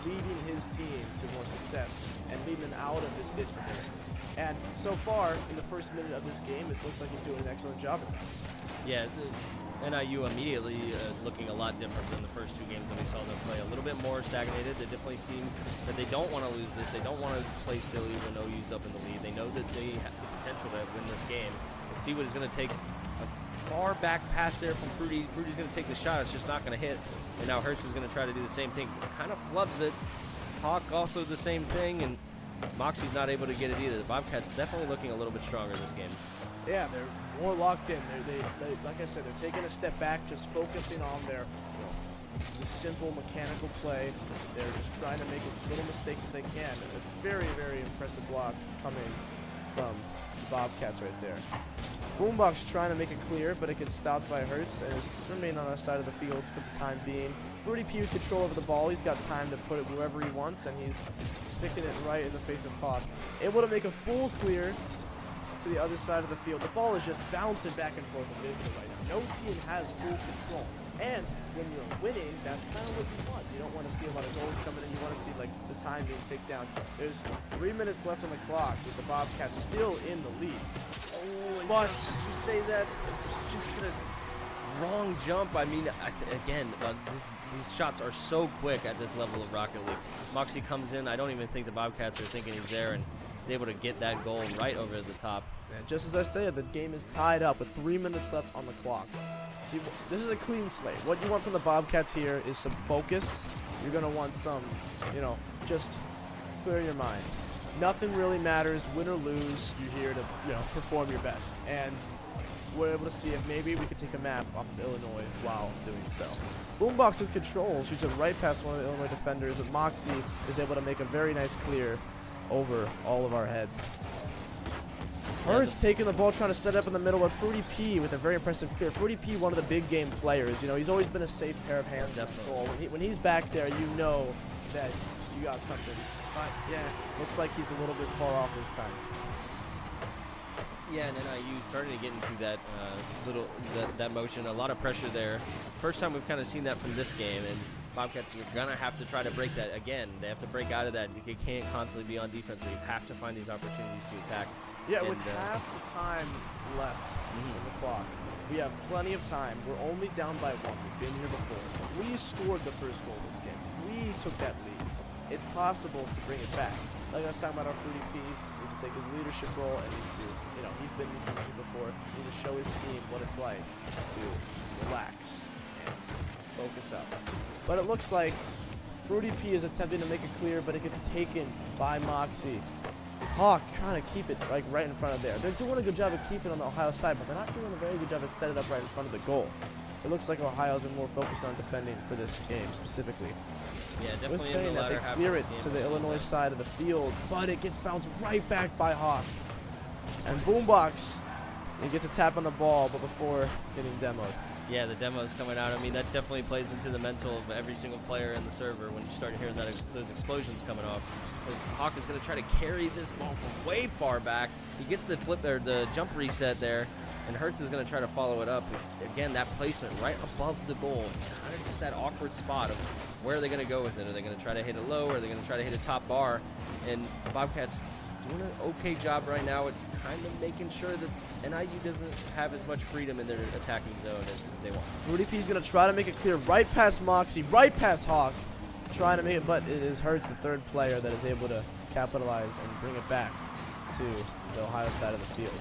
Leading his team to more success and leading them out of this ditch that they're in. And so far, in the first minute of this game, it looks like he's doing an excellent job at that. Yeah, NIU immediately looking a lot different than the first 2 games that we saw them play. A little bit more stagnated. They definitely seem that they don't want to lose this. They don't want to play silly with OU's up in the lead. They know that they have the potential to win this game. And Seawood is going to take a far back pass there from Fruity. Fruity's going to take the shot. It's just not going to hit. And now Hertz is going to try to do the same thing. Kind of flubs it. Hawk also the same thing, and Moxie's not able to get it either. The Bobcats definitely looking a little bit stronger this game. Yeah, they're more locked in. They like I said, they're taking a step back, just focusing on their the simple mechanical play. They're just trying to make as little mistakes as they can. And a very, very impressive block coming from the Bobcats right there. Boombox trying to make it clear, but it gets stopped by Hertz, and it's remain on our side of the field for the time being. Fruity P with control over the ball. He's got time to put it wherever he wants, and he's sticking it right in the face of Hawk. Able to make a full clear to the other side of the field. The ball is just bouncing back and forth in midfield right now. No team has full control. And when you're winning, that's kind of what you want. You don't want to see a lot of goals coming in. You want to see the time being ticked down. There's 3 minutes left on the clock with the Bobcats still in the lead. But did you say that? It's just gonna wrong jump. I mean, again, these shots are so quick at this level of Rocket League. Moxie comes in. I don't even think the Bobcats are thinking he's there, and he's able to get that goal right over the top. And just as I said, the game is tied up with 3 minutes left on the clock. See, this is a clean slate. What you want from the Bobcats here is some focus. You're gonna want some, just clear your mind. Nothing really matters, win or lose. You're here to, perform your best. And we're able to see if maybe we could take a map off of Illinois while doing so. Boombox with control shoots it right past one of the Illinois defenders, but Moxie is able to make a very nice clear over all of our heads. Hertz taking the ball, trying to set up in the middle, but Fruity P with a very impressive clear. Fruity P, one of the big game players. He's always been a safe pair of hands. Definitely. When he's back there, you know that you got something But, yeah, looks like he's a little bit far off this time. Yeah, and NIU starting to get into that that motion. A lot of pressure there. First time we've kind of seen that from this game, and Bobcats are going to have to try to break that again. They have to break out of that. They can't constantly be on defense. They have to find these opportunities to attack. Yeah, and, with half the time left in the clock, we have plenty of time. We're only down by 1. We've been here before. We scored the first goal this game. We took that lead. It's possible to bring it back. Like I was talking about, our Fruity P needs to take his leadership role and needs to, he's been in this position before. He needs to show his team what it's like to relax and focus up. But it looks like Fruity P is attempting to make it clear, but it gets taken by Moxie. Hawk trying to keep it like right in front of there. They're doing a good job of keeping it on the Ohio side, but they're not doing a very good job of setting it up right in front of the goal. It looks like Ohio's been more focused on defending for this game specifically. Yeah, definitely. We're saying that they clear it to the Illinois side of the field, but it gets bounced right back by Hawk. And Boombox, he gets a tap on the ball, but before getting demoed. Yeah, the demo's coming out. I mean, that definitely plays into the mental of every single player in the server when you start hearing those explosions coming off. Because Hawk is going to try to carry this ball from way far back. He gets the the jump reset there, and Hertz is going to try to follow it up. Again, that placement right above the goal. It's kind of just that awkward spot of where are they going to go with it? Are they going to try to hit it low? Or are they going to try to hit a top bar? And Bobcats doing an okay job right now at kind of making sure that NIU doesn't have as much freedom in their attacking zone as they want. Rudy P's going to try to make it clear right past Moxie, right past Hawk. Trying to make it, but it is Hertz, the third player, that is able to capitalize and bring it back to the Ohio side of the field.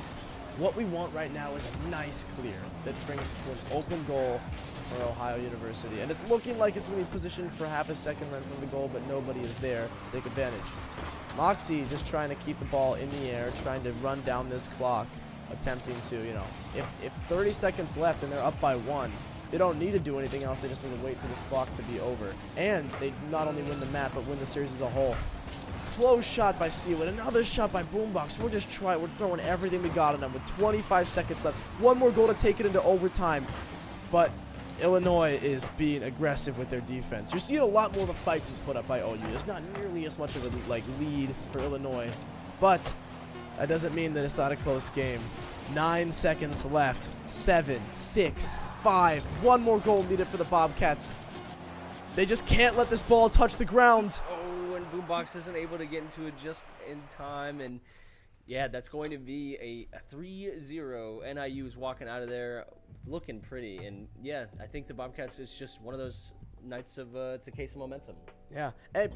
What we want right now is a nice clear that brings us to an open goal for Ohio University. And it's looking like it's going to be positioned for half a second run from the goal, but nobody is there to take advantage. Moxie just trying to keep the ball in the air, trying to run down this clock, attempting to, if 30 seconds left and they're up by 1, they don't need to do anything else. They just need to wait for this clock to be over. And they not only win the map, but win the series as a whole. Close shot by Seawood, another shot by Boombox. We're throwing everything we got on them with 25 seconds left. One more goal to take it into overtime. But Illinois is being aggressive with their defense. You're seeing a lot more of a fight being put up by OU. There's not nearly as much of a lead for Illinois. But that doesn't mean that it's not a close game. 9 seconds left. 7, 6, 5. One more goal needed for the Bobcats. They just can't let this ball touch the ground. Oh, and Boombox isn't able to get into it just in time. And yeah, that's going to be a 3-0. NIU is walking out of there looking pretty. And yeah, I think the Bobcats is just one of those nights of it's a case of momentum. Yeah. And,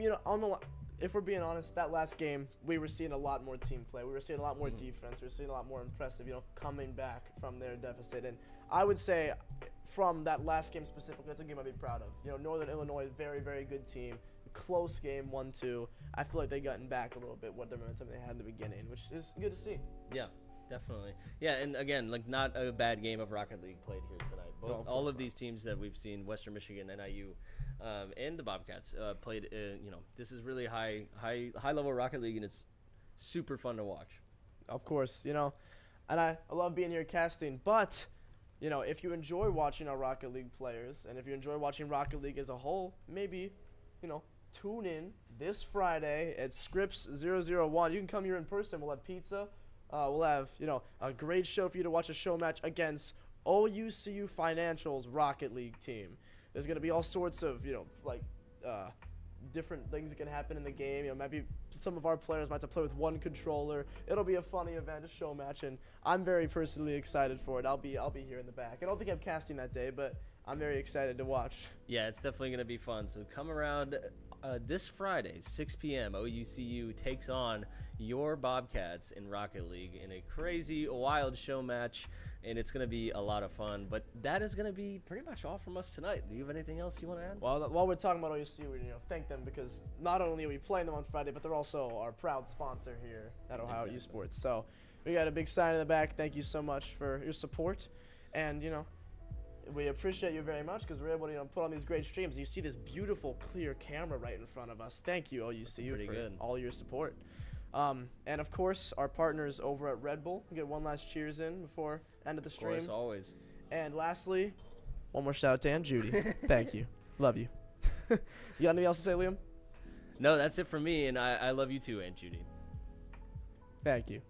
if we're being honest, that last game, we were seeing a lot more team play. We were seeing a lot more defense. We were seeing a lot more impressive, coming back from their deficit. And I would say from that last game specifically, that's a game I'd be proud of. Northern Illinois, very, very good team. Close game, 1-2. I feel like they've gotten back a little bit what the momentum they had in the beginning, which is good to see. Yeah, definitely. Yeah, and again, not a bad game of Rocket League played here tonight. All of these teams that we've seen, Western Michigan, NIU, and the Bobcats played. This is really high level Rocket League, and it's super fun to watch. Of course, and I love being here casting, but if you enjoy watching our Rocket League players, and if you enjoy watching Rocket League as a whole, maybe tune in this Friday at Scripps 001. You can come here in person. We'll have pizza. We'll have a great show for you to watch, a show match against OUCU Financial's Rocket League team. There's going to be all sorts of, different things that can happen in the game. Maybe some of our players might have to play with one controller. It'll be a funny event, a show match, and I'm very personally excited for it. I'll be here in the back. I don't think I'm casting that day, but I'm very excited to watch. Yeah, it's definitely going to be fun. So come around this Friday, 6 p.m. OUCU takes on your Bobcats in Rocket League in a crazy, wild show match, and it's going to be a lot of fun. But that is going to be pretty much all from us tonight. Do you have anything else you want to add? Well, while we're talking about OUCU, we thank them because not only are we playing them on Friday, but they're also our proud sponsor here at Ohio Esports. So we got a big sign in the back. Thank you so much for your support, and we appreciate you very much because we're able to put on these great streams. You see this beautiful, clear camera right in front of us. Thank you, OUCU, for all your support. And, of course, our partners over at Red Bull. We'll get one last cheers in before end of the stream. Of course, always. And lastly, one more shout out to Aunt Judy. Thank you. Love you. You got anything else to say, Liam? No, that's it for me, and I love you too, Aunt Judy. Thank you.